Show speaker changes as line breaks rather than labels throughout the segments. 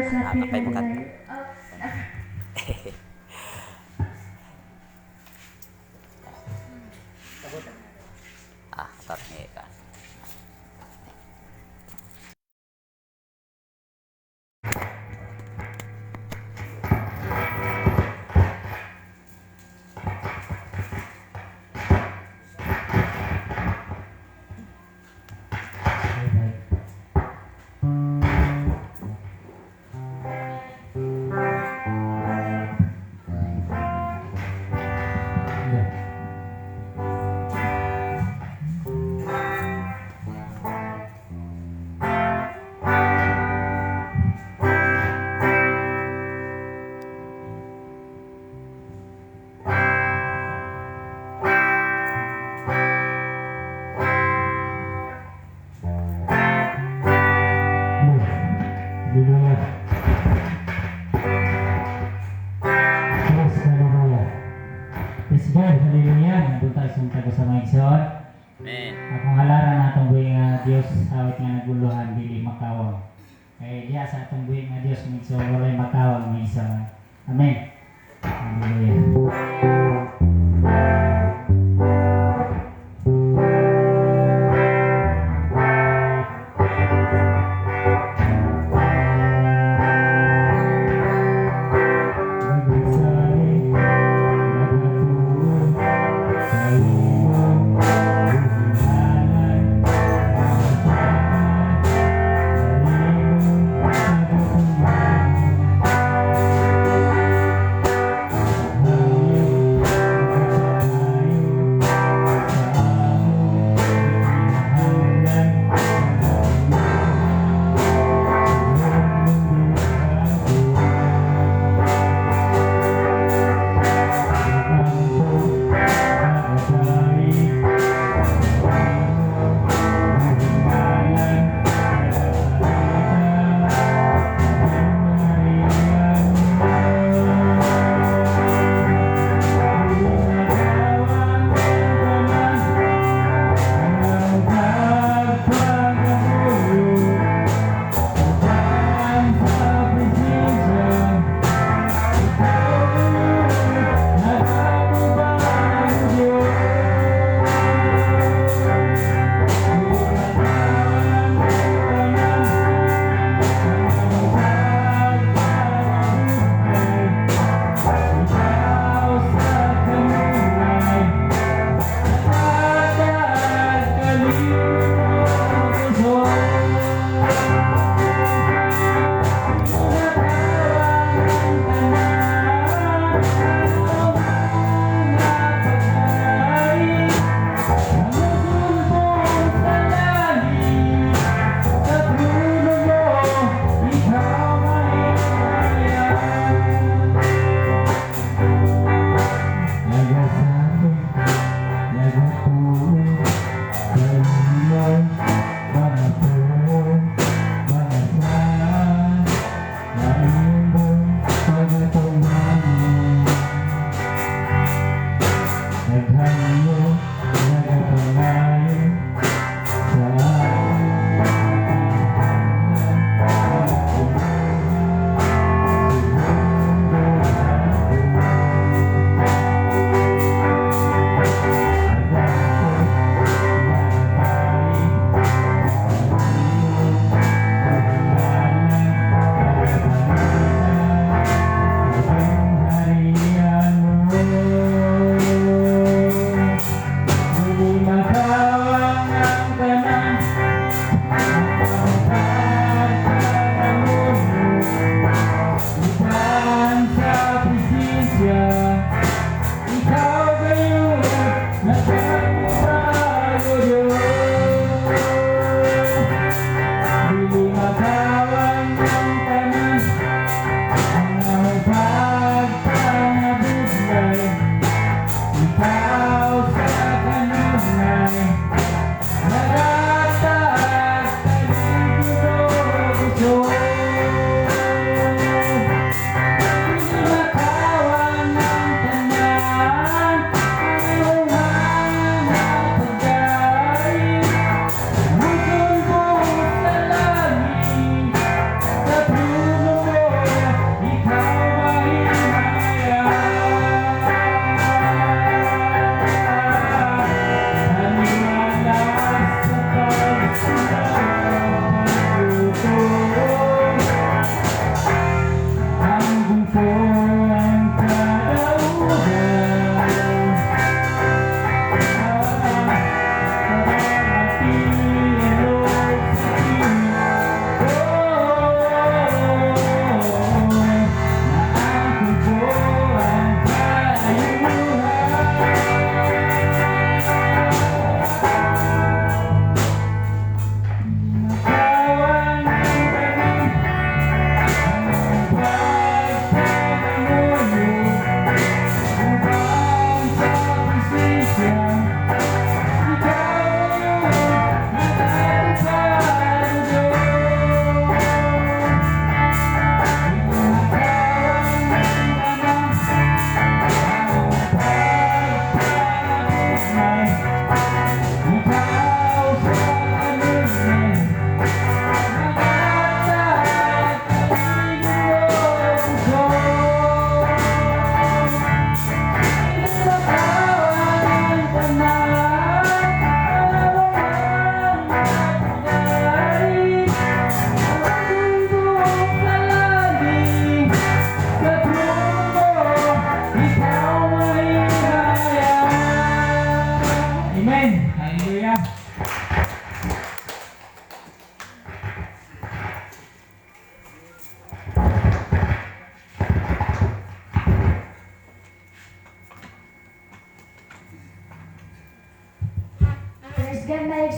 Patay mo kanta. Tarngi ka.
Nandun tayo sumpah sa mga igsoon.
Amen.
Akong halaran na itong buhay nga Diyos awit nga naguluhan dili makawang. Kaya diya sa itong buhay nga Diyos mga igsoon walay makawang mga isa. Amen. Hallelujah.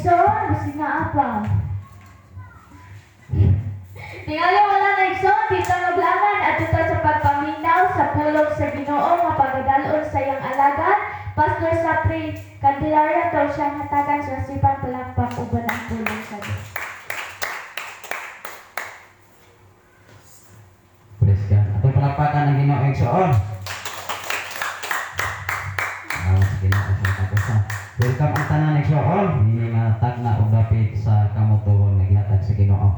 igsoon, basi nga apa. Tingali wala na igsoon, kita maglangan at ito sa pagpaminaw sa pulong sa Ginoo nga pagdalon sa iyang alagad. Pastor Sapri Candelaria daw siyang hatagan sa sipang palakpak uban ang pulong sa Diyos.
Praise God. Atong palakpakan ng Ginoo igsoon. Ginoo sa tapusan. Welcome ang tanan igsoon. Ini nga tagna og dapit sa kamutuhon nga gihatag sa Ginoo.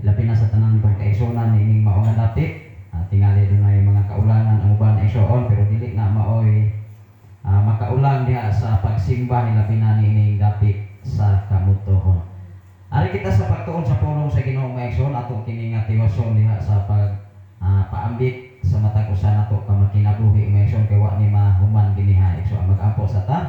Labi na sa tanan kong kaigsunan ini mao nga dapit. Tingali dunay mga kaulangan ang uban igsoon pero dili na maoy makaulang diha sa pagsimba labi na nining dapit sa kamutuhon. Ari kita sa pagtuon sa pulong sa Ginoo nga igsoon ato kini nga tiwason diha sa pag paambit sa matag usa nato ka makinabuhi igsoon kay wa ni mahuman giniha igsoon mag-ampo sa ta.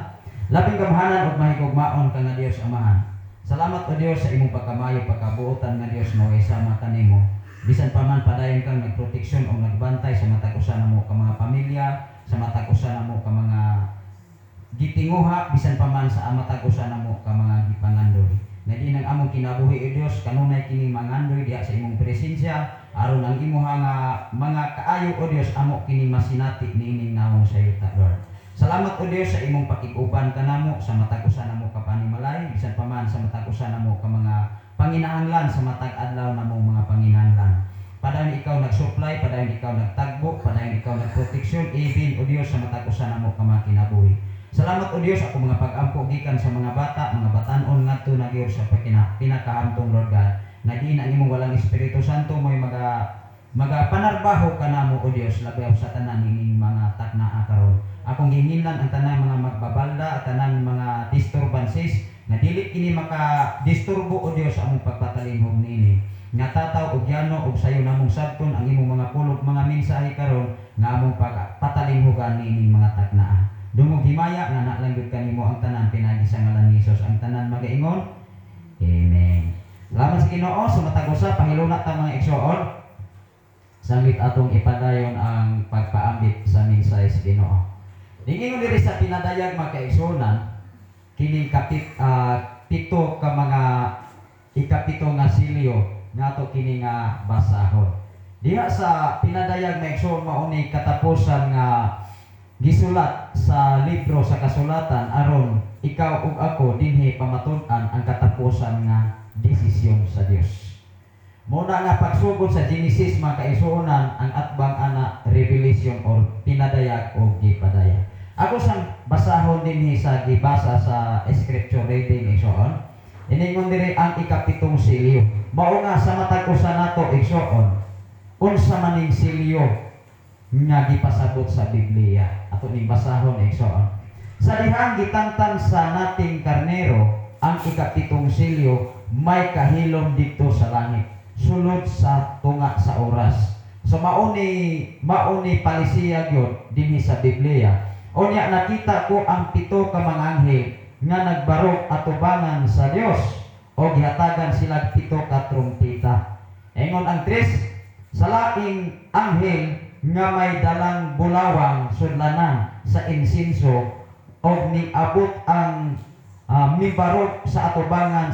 Labing gamhanan ug mahigugmaon ka nga Dios Amahan. Salamat o Dios sa imong pagkamayo pagkabuotan nga Dios mao isama kanimo. Bisan pa man padayon kang nagproteksyon o nagbantay sa matag usa namo ka mga pamilya, sa matag usa namo ka mga gitinguha, bisan pa man sa matag usa namo ka mga gipangandoy. Nga di nang among kinabuhi o Dios kanunay kini mangandoy diha sa imong presensya aron ang imuha nga mga kaayo o Dios amo kini masinati niining nawong sa yuta Lord. Salamat o Dios sa imong pakiguban kanamo sa matag usa namo ka panimalay, bisan pa man sa matag usa namo ka mga panginahanglan sa matag adlaw namo mga panginahanglan. Padayon ikaw nagsupply, padayon ikaw nagtagbo, padayon ikaw nagproteksyon, even o Dios sa matag usa namo ka mga kinabuhi. Salamat o Dios ako mga pag-ampo gikan sa mga bata, mga batan-on ngadto na gyud sa pinakahamtong Lord God. Na di na imong walang Espiritu Santo mo'y magapanarbaho kanamo o Dios labi sa tanan ning mga taknaa karon. Akong ginginlan ang tanan mga magbabalda at tanan mga disturbances na dili kini maka-disturbo o Dios among pagpatalinhog nini. Nga tataw og yano og sayo namong sabton ang imong mga pulog mga mensahe karon nga among pagpatalinhogan nini mga taknaa. Dumog himaya nga nalanggod kanimo ang tanan pinagi sa ngalan ni Jesus ang tanan magaingon. Amen. Salamat sa Ginoo sa matag usa pangiluna ta mga igsoon. Sanglit atong ipadayon ang pagpaambit sa mensahe sa Ginoo. Ningingon diri sa pinadayag mga kaigsunan kini pito ka mga ikapito nga silyo nato kini nga basahon. Diha sa pinadayag mga igsoon mao ni katapusan nga gisulat sa libro sa kasulatan aron ikaw ug ako dinhi pamatud-an ang katapusan nga desisyon sa Dios. Muna nga pagsugod sa Genesis mga kaigsuonan ang atbang ana Revelation or pinadayag o gipadayag. Ako sang basahon dinhi sa gibasa sa scripture reading igsoon. Iningon diri ang ikapitong silyo. Mao nga sa matag usa nato igsoon. Unsa maning silyo nga gipasabot sa Biblia. Ato ning basahon igsoon. Sa dihang gitangtang sa nating karnero ang ikapitong silyo may kahilom dito sa langit. Sulod sa tunga sa oras. So mauni palisiya gyud dinhi sa Biblia. Unya nakita ko ang pito ka mga anghel nga nagbarog atubangan sa Dios o gihatagan sila pito ka trumpeta. Ingon ang tres sa laing anghel nga may dalang bulawang sudlanan sa insinso o niabot ang mibarog sa atubangan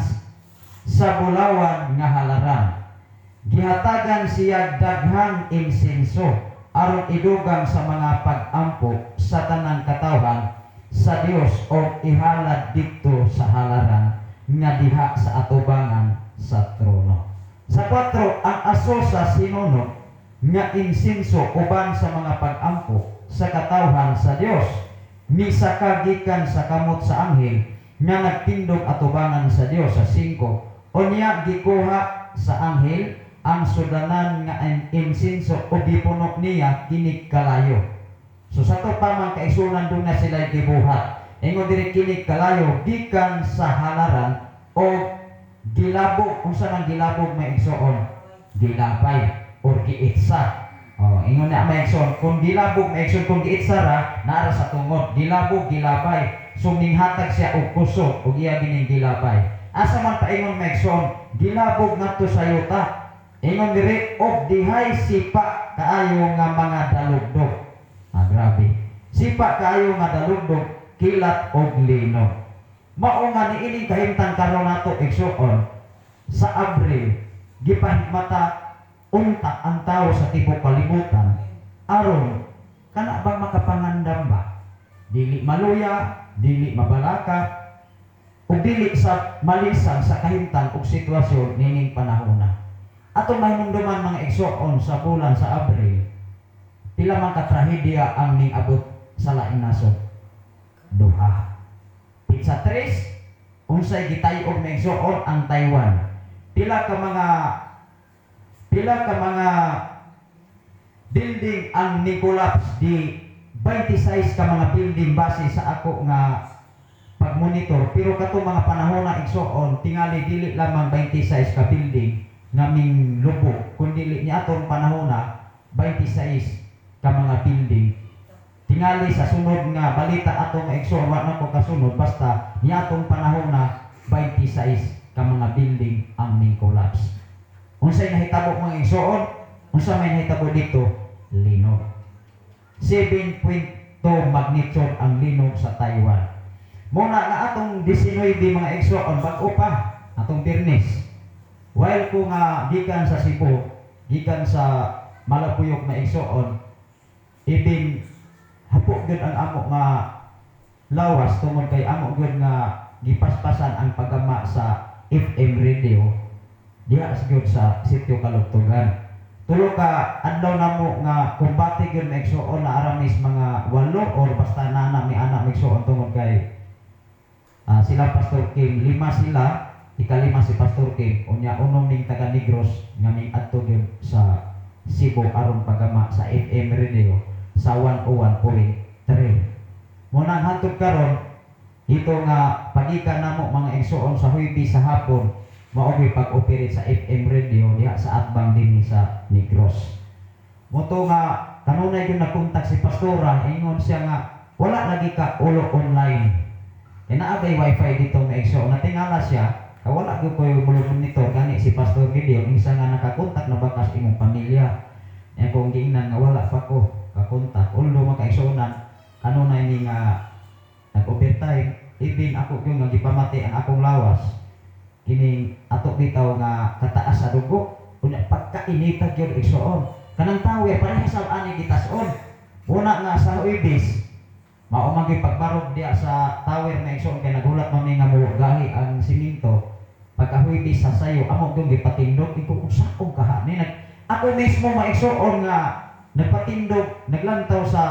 sa bulawan nga halaran. Gihatagan siya daghang insinso aron idugang sa mga pag-ampo sa tanang katawhan sa Dios o ihalad dito sa halaran nga diha sa atubangan sa trono. Sa 4 ang aso sa sinunog nga insinso uban sa mga pag-ampo sa katawhan sa Dios misaka gikan sa kamot sa anghel nga nagtindog atubangan sa Dios sa 5. Unya gikuha sa anghel ang sudanan nga insinso o gipunok niya kinig kalayo. So sa to pa man kaigsunan doon na sila gibuhat. Ingon diri kinig kalayo gikan sa halaran o gilabog. Kung saan ang gilabog may igsoon? Gilabay or giitsa. Ingon na may igsoon. Kung gilabog may igsoon, kung giitsa ra naara sa tungod. Gilabog, gilabay. So ninghatag siya og kusog o iya gining gilabay. Asa man pa ingon may igsoon? Gilabog ngadto sa yuta. Ingon diri og dihay sipa kaayo nga mga dalugdog. Grabe. Sipa kaayo nga dalugdog kilat og lino. Mao nga niining kahimtang karon nato igsuon sa Abril gipahigmata unta ang tao sa tibok kalibutan aron kana bang makapangandam ba dili maluya, dili mabalaka ug dili sa malisan sa kahimtang ug sitwasyon nining panahona. Atong mahimungduman mga igsuon sa bulan sa Abril, pila man ka trahedya ang ning-abot sa laing nasod. Duha. Sa 3, unsay gitay-og mga igsuon ang Taiwan. Pila ka mga building ang ni-collapse di 26 ka mga building base sa ako nga pagmonitor, pero katong mga panahon na igsuon tingali dili lamang 26 ka building nga ming lubog, kundi ni atong panahon na 26 ka mga building. Tingali sa sunod nga balita atong igsuon wa na ko kasunod basta ni atong panahon na 26 ka mga building ang ming collapse. Unsay nahitabo mga igsuon? Unsa may nahitabo dito? Linog. 7.2 magnitude ang linog sa Taiwan. Muna nga atong 19 mga igsuon bag-o pa atong Biyernes. While ko nga gikan sa Cebu, gikan sa Malapuyok na igsuon, ibin hapok gyud ang amo nga lawas tungod kay amo gyud nga gipaspasan ang paggama sa FM radio diha gyud sa sitio Kalugtugan. Tulo ka adlaw namo nga kumbati gyud na igsuon na aramis mga 8 or basta nana mi anak mi igsuon tungod kay sila Pastor Kim, 5 sila, ika-5 si Pastor Kim, unya unom ning taga Negros nga ming adto gyud sa Cebu aron paggama sa FM radio sa 101.3. Muna hantod karon ito nga pagikan namo mga igsuon sa Huwebes sa hapon mao gyud pag-operate sa FM radio diha sa atbang dinhi sa Negros. Moto nga kanunay gyud nakontak si pastora, ingon siya nga wala lagi ka ulo online. Inaabay wifi dito may igsuon, natingala siya, wala gyud ko yung monitor gani si Pastor Gideon, isa nga nakakontak na bakas imong pamilya. E kung gingnan nga wala pa ko kakontak, ulo makaigsuonan, kanunay ni nga nag-overtime, ibin ako yung nga gipamati ang akong lawas. Kining ato bitaw nga kataas sa dugo, unya pagkainita gyud igsuon. Kanang tawo parehas sa ani gitason. Una nga sa Huwebes, mao man gyud pagbarog diya sa tower na igsuon kay nagulat man nga gahi ang siminto. Pagka Huwebes sa sayo, amo gyud gipatindog iko usa kong kahani. Ako mismo maigsuon nga nagpatindog, naglantaw sa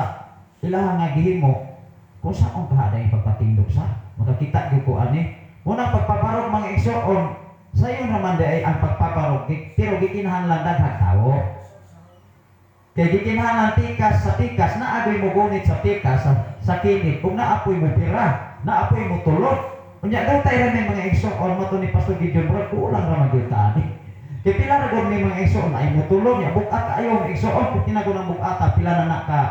ilahang nga gihimo. Kung sa akong kahaday pagpatindog sa, makakita gyud ko ani. Muna pagpaparog mga igsuon, sayo naman ay ang pagpaparog, pero gikinahanglan daghang tawo. Kay gikinahanglan tikas sa tikas, naagoy mo gunit sa tikas sa kinit, kung naapoy mo pira, naapoy mo tulot. Unya daw tayo rin mga igsuon, mato ni Pastor Gideon, bro, kulang naman gyud tani. Kay pila ra gud may mga igsuon ay mo tulot niya, bukat ayo mga igsuon, kung tinago ng bukata, pila na ka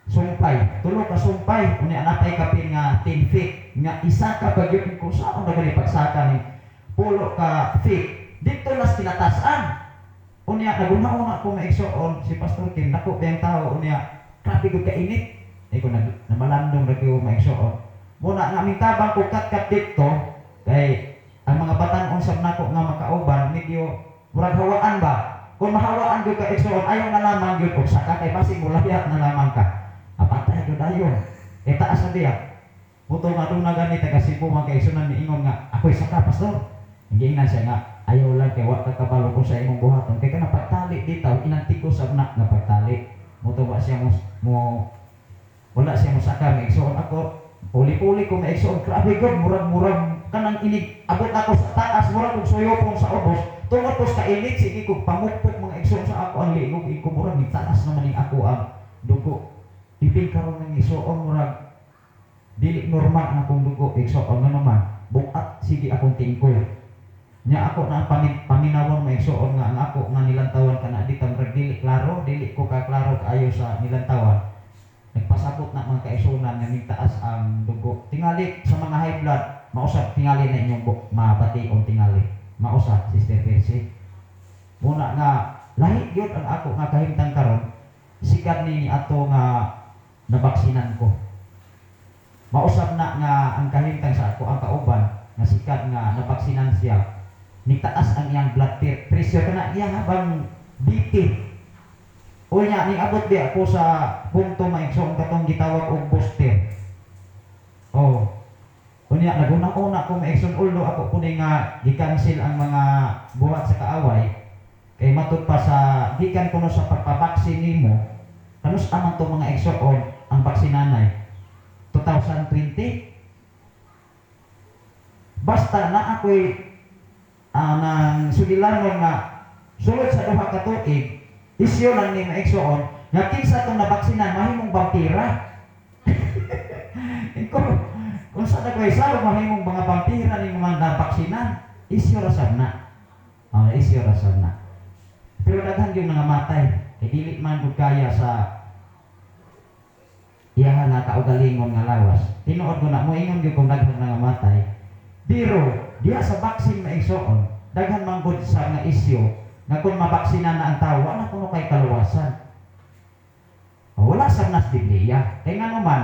sumpay, tulo ka sumpay, unya natay kapin nga 10 feet, nga isa ka pagyud kung saan na gali pagsaka ni pulo ka feet, dito nas kinatasan. Unya naguna-una ko maigsuon si Pastor Kim, dako bang tao, unya grabe gud ka init. Ay ko namalandong ra ko maigsuon. Muna nga aming tabang ko kat dito kay ang mga batan unsab nako nga makauban medyo murag hawaan ba. Kung mahawaan gyud ka igsuon, ayaw na lamang gyud og saka kay basig mulayat na lamang ka. Apatay gyud ayon. E taas na diya. Puto nga doon na gani taga Cebu magkaigsunan ni ingon nga ako'y saka pastor. Hindi na siya nga ayaw lang kay wa ka kabalo kung sa imong buhaton kay kana pagtali dito inantik ko sa una nga pagtali. Muto ba siya mo wala siya mo saka maigsuon ako. Puli-puli ko maigsuon grabe gud murag-murag kanang inig abot ako sa taas murag og suyopon sa ubos. Tungod ko sa init sige ko pamupok mga igsuon sa ako ang liog iko murag ni taas naman ning ako ang dugo. Ibig karon ng igsuon murag dili normal ang akong dugo igsuon nga naman bukat sige akong tingkol nya ako na paminawon maigsuon nga ang ako nga nilantawan kana di ta dili klaro dili ko ka klaro kaayo sa nilantawan nagpasabot na mga kaigsuonan nga migtaas ang dugo tingali sa mga high blood mausap tingali na inyong mabati o tingali mausap Sister Percy muna nga lahi gyud ang ako nga kahimtang karon sikat ni ato nga nabaksinan ko. mausap na nga ang kahimtang sa ako ang kauban nga sikat nga nabaksinan siya nitaas ang iyang blood pressure kana iya habang BP unya ning abot di ako sa punto maigsoon katong gitawag og booster oh unya naguna-una ko maigsoon uldo ako kuning nga gi-cancel ang mga buhat sa kaaway kay matud pa sa gikan kuno sa pagpabaksin nimo kanus amang to mga igsoon ang baksinanay 2020 basta na ako'y nang sugilanon nga sulod sa duha ka tuig isyo lang ni maigsoon nga kinsa tong nabaksinan mahimong vampira kung sa dagway sa mahimong mga vampira ni mga nabaksinan isyo rasab na isyo rasab na pero daghan gyud nga matay kay dili man gud kaya sa iyahan nga kaugalingon nga lawas tinuod ko na mo ingon gyud kung daghan nga matay pero diha sa baksin maigsoon daghan man gud sa nga isyu nga kung mabaksinan na ang tao wala kuno kay kaluwasan wala sa nas Biblia kay nga naman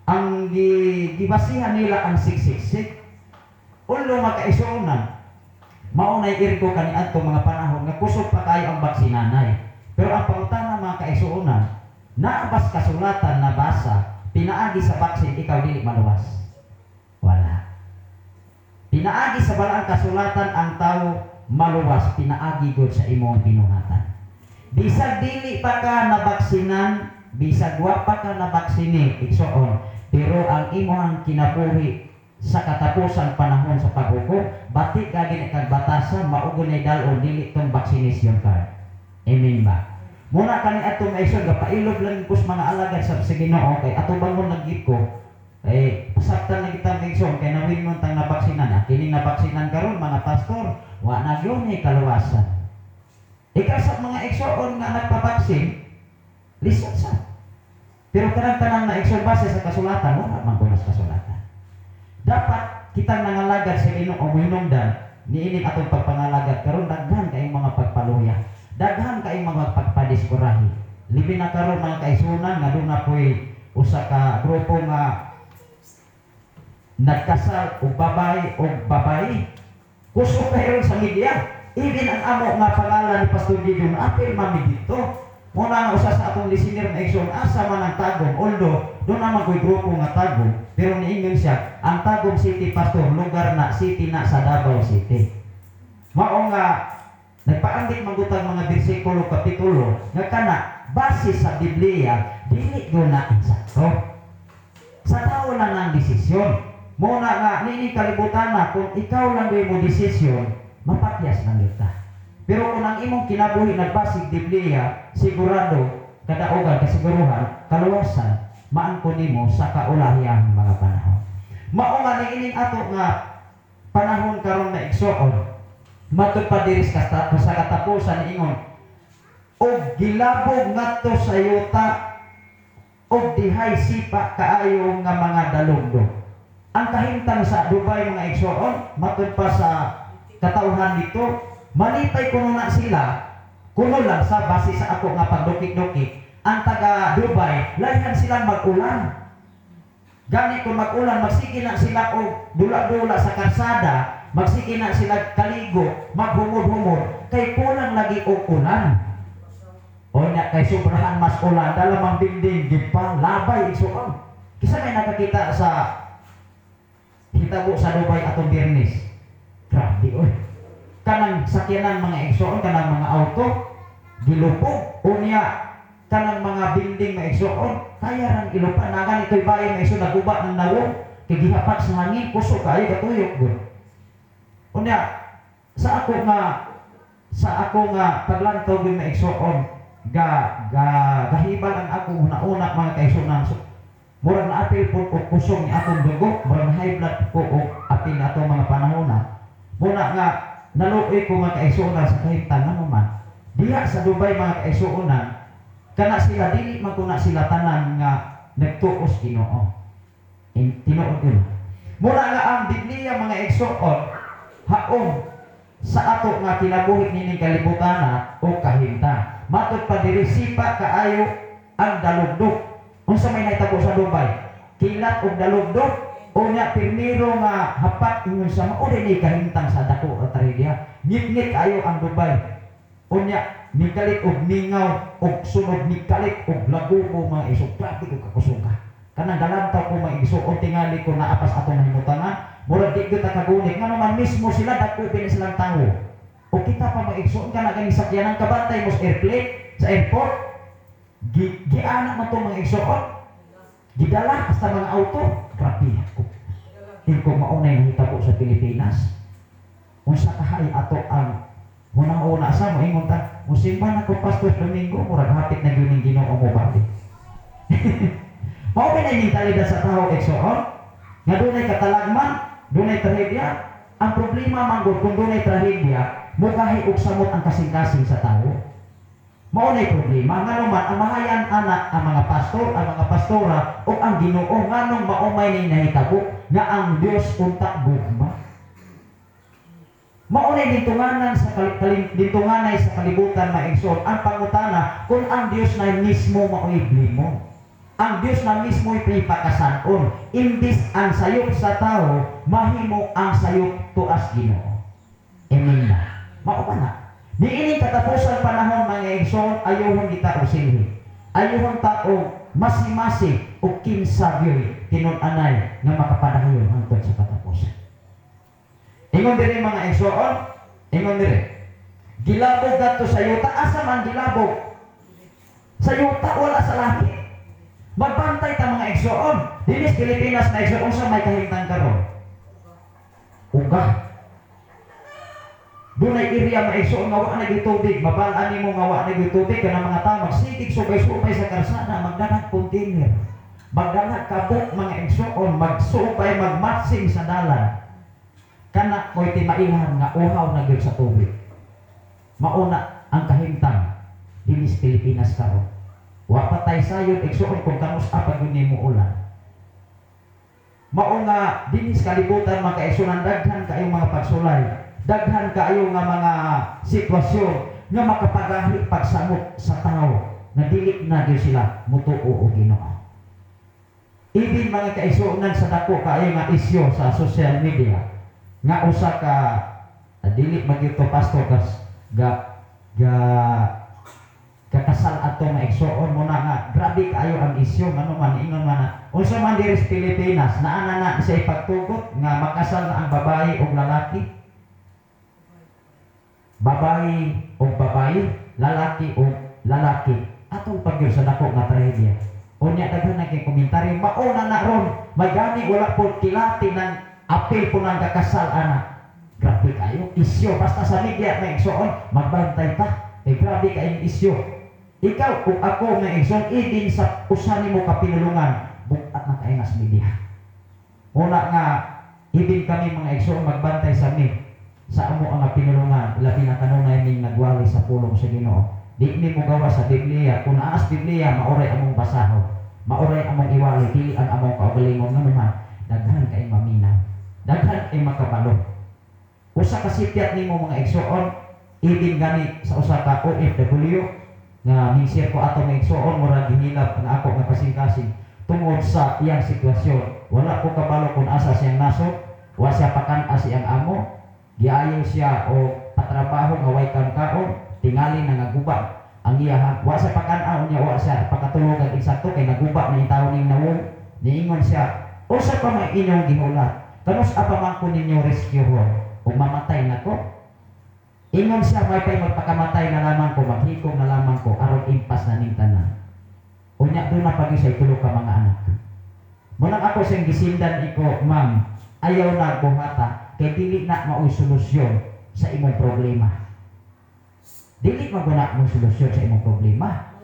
ang gibasihan nila ang 666 ulo makaisunan maunay irko kaniadto mga panahon nga kusog pa kayo ang baksinanay pero ang pangutana mga kaisunan naabas kasulatan na basa pinaagi sa baksin ikaw dili maluwas wala pinaagi sa balaang kasulatan ang tao maluwas pinaagi gud sa imong binuhatan bisag dili pa ka nabaksinan bisag wa pa ka nabaksini igsoon pero ang imong kinabuhi sa katapusan panahon sa paghukom bati ka gini kag batasan maugo na dalon dili tong vaccination card amen ba muna kani ato maisog pailog lang kus mga alagad sa Ginoo kay ato bangon nagit ko pasabtan na kita maigsoon kay nawin mo tang nabaksinan kini nabaksinan karon mga pastor wa na gyud ni kaluwasan ikaw sa mga igsoon nga nagpabaksin lisod sa pero kanang na igsoon base sa kasulatan wala man kuno sa kasulatan dapat kita nangalagad sa Ginoo hinungdan niini atong pagpangalagad karon daghan kay mga pagpaluya daghan kay mga pagpadiskurahi libi na karon mga kaisunan nga doon na po'y usa ka grupo nga nagkasal og babae kusog kayo sa media even ang amo nga pangalan ni Pastor Gideon apil mami dito muna nga usa sa atong listener na igsoon asa man ang Tagum although doon naman ko'y grupo nga Tagum pero niingon siya ang Tagum City Pastor lugar na city na sa Davao City mao nga nagpaandik magutang mga bersikulo kapitulo nga kana base sa Biblia dili do na insakto sa tao lang ang desisyon muna nga nini kalibutan na kung ikaw lang mo desisyon mapakyas lang kita pero kung ang imong kinabuhi nagbasig Biblia sigurado kadaogan kasiguruhan kaluwasan maangko nimo sa kaulahiyang mga panahon mao nga niining ato nga panahon karon na igsoon matud pa diri sa katapusan ingon og gilabog ngadto sa yuta og dihay sipa kaayo nga mga dalugdog ang kahimtang sa Dubai mga igsoon matud pa sa katawhan dito malipay kuno na sila kuno lang sa base sa ako nga pagdukik-dukik ang taga Dubai layan silang mag-ulan gani kung mag-ulan magsige na sila og dula-dula sa karsada magsige na sila kaligo maghumod-humod kay kulang lagi og ulan o nya kay sobrahan mas ulan dalamang dingding gipa labay igsoon kisa may nakakita sa hitabo sa Dubai atong Biyernes grabe oy kanang sakyanan mga igsoon kanang mga auto gilupog unya kanang mga building mga igsoon kaya rang ilupa na ganito'y bayan mga igsoon naguba ng nawong kay gihapat sa hangin kusog kayo katuyok gud unya sa ako nga paglantaw gyud mga igsoon gahibal ang ako una mga kaigsuonan murag na apil po o kusog ni atong dugo murag na high blood po o apil na atong mga panahon muna nga naluoy ko mga kaigsuonan sa kahimtang naman diha sa Dubai mga kaigsuonan kana sila dili man kuna sila tanan nga nagtuos Ginoo tinuod yun muna nga ang Biblia mga igsoon haon sa ato nga kinabuhi nining kalibutan o kahimtang matud pa diri sipa kaayo ang dalugdog unsa may nahitabo sa Dubai kilat og dalugdog unya pirmiro nga hapat ingon sa mao ni kahimtang sa dako o trahedya. Ngit-ngit kayo ang Dubai. Unya nikalit og ningaw og sunod nikalit og lagubo mga isog traffic og kakusuga. Kanang dalantaw ko mga igsuon tingali ko na apas atong himutangan. Murag di kita kagunit nga naman mismo sila dako pini silang tawo. O kita pa maigsuon ka na ganing sakyanan kabantay mo sa airplane sa airport. Gianak man to mga igsuon. Gidala hasta mga auto. Grabe ako. Hindi maunay na hitabo sa Pilipinas. Unsa kahay ato ang unang-una sa mo ingon ta, musimba na ko Pastor Domingo, murag hapit na gyud ning Ginoo mo bali. Mao ba ning talida sa tao igsuon? Nga dunay katalagman, dunay trahedya. Ang problema man gud kung dunay trahedya, mugahi og samot ang kasing-kasing sa tao. Mao nay problema nganuman ang mahayan anak ang mga pastor, ang mga pastora ug ang Ginoo nganong maumay ning nahitabo nga ang Dios unta gugma. Mao nay dintunganan sa dintunganay sa kalibutan maigsoon ang pangutana kung ang Dios na mismo maoy blimo. Ang Dios na mismo ipakasan-on imbis ang sayop sa tao mahimo ang sayop tuas Ginoo. Amen na. Mao ba na? Di ini katapusan panahon mga igsoon ayohon kita og silhi. Ayohon ta og masi-masi og kinsa gyud tinun-anay nga makapadayon hangtod sa katapusan. Ingon diri mga igsoon, ingon diri. Gilabog kadto sa yuta asa man gilabog. Sa yuta wala sa langit. Magbantay ta mga igsoon. Dinis Pilipinas na igsoon sa may kahimtang karon. Uga. Dunay area maigsoon nga wa na gyud tubig, mabalaan nimo nga wa na gyud tubig kana mga tao magsitig subay-subay sa karsada, magdanag container. Magdanag kabuk mga igsoon, magsupay magmatsing sa dalan. Kana ko'y timaihan nga uhaw na gyud sa tubig. Mauna ang kahimtang dinis Pilipinas karon. Wa patay sayod igsoon kung kanus apa gyud nimo ulan. Mao nga dinis kalibutan mga igsoon daghan kaayo mga pagsulay. Daghan kaayo nga mga sitwasyon nga makapagahi pagsamot sa tao na dili na gyud sila mutuo og Ginoo. Ibig mga kaigsuonan sa dako kaayo nga isyu sa social media nga usa ka dili magyud to pastor kas kakasal ato nga igsuon mo na nga grabe kaayo ang isyu ngano man ingon man unsa man diri sa Pilipinas naa na sa ipagtugot nga makasal na ang babae ug lalaki. Babae o babae, lalaki o lalaki. Atong pagyud sa dako nga trahedya. Unya daghan na kay komentaryo, mauna na ron, may gani wala po kilati ng apil po ng kakasal anak. Grabe kayo, isyo. Basta sa media may igsoon, magbantay ta. Eh grabe kayong isyo. Ikaw o ako may igsoon, idin sa usan mo kapinulungan, bukat na kayo nas media. Una nga, ibig kami mga igsoon, magbantay sa media. Sa amo ang pinulungan labi na kanunay ning nagwali sa pulong sa Ginoo. Di ni mo gawa sa Biblia. Kung naas Biblia maoray among basahon. Maoray among iwali dili ang among kaugalingon nga naman daghan kay maminaw. Daghan kay makabalo. Usa ka sipyat nimo mga igsoon ibig gani sa usa ka OFW nga minsir ko ato mga igsoon murag gihilab nga ako nga kasing-kasing tungod sa iyang sitwasyon. Wala ko kabalo kung asa siyang nasod, wa siya pakan siyang amo. Giayo siya o patrabaho nga way kaon tingali na naguba ang iyahan wa sa pakan-aw niya wa sa pakatulog ang insakto kay naguba na itaw ning nawon niingon siya usa pa may inyong gihulat kanus apa man ko ninyo rescue o mamatay na ko ingon siya may pay magpakamatay na lamang ko maghikog na lamang ko aron impas na ning tanan unya do na pagi sa tulo ka mga anak munang ako siyang gisindan iko ma'am ayaw na buhata kay dili na mao'y solusyon sa imong problema. Dili maguna mong solusyon sa imong problema.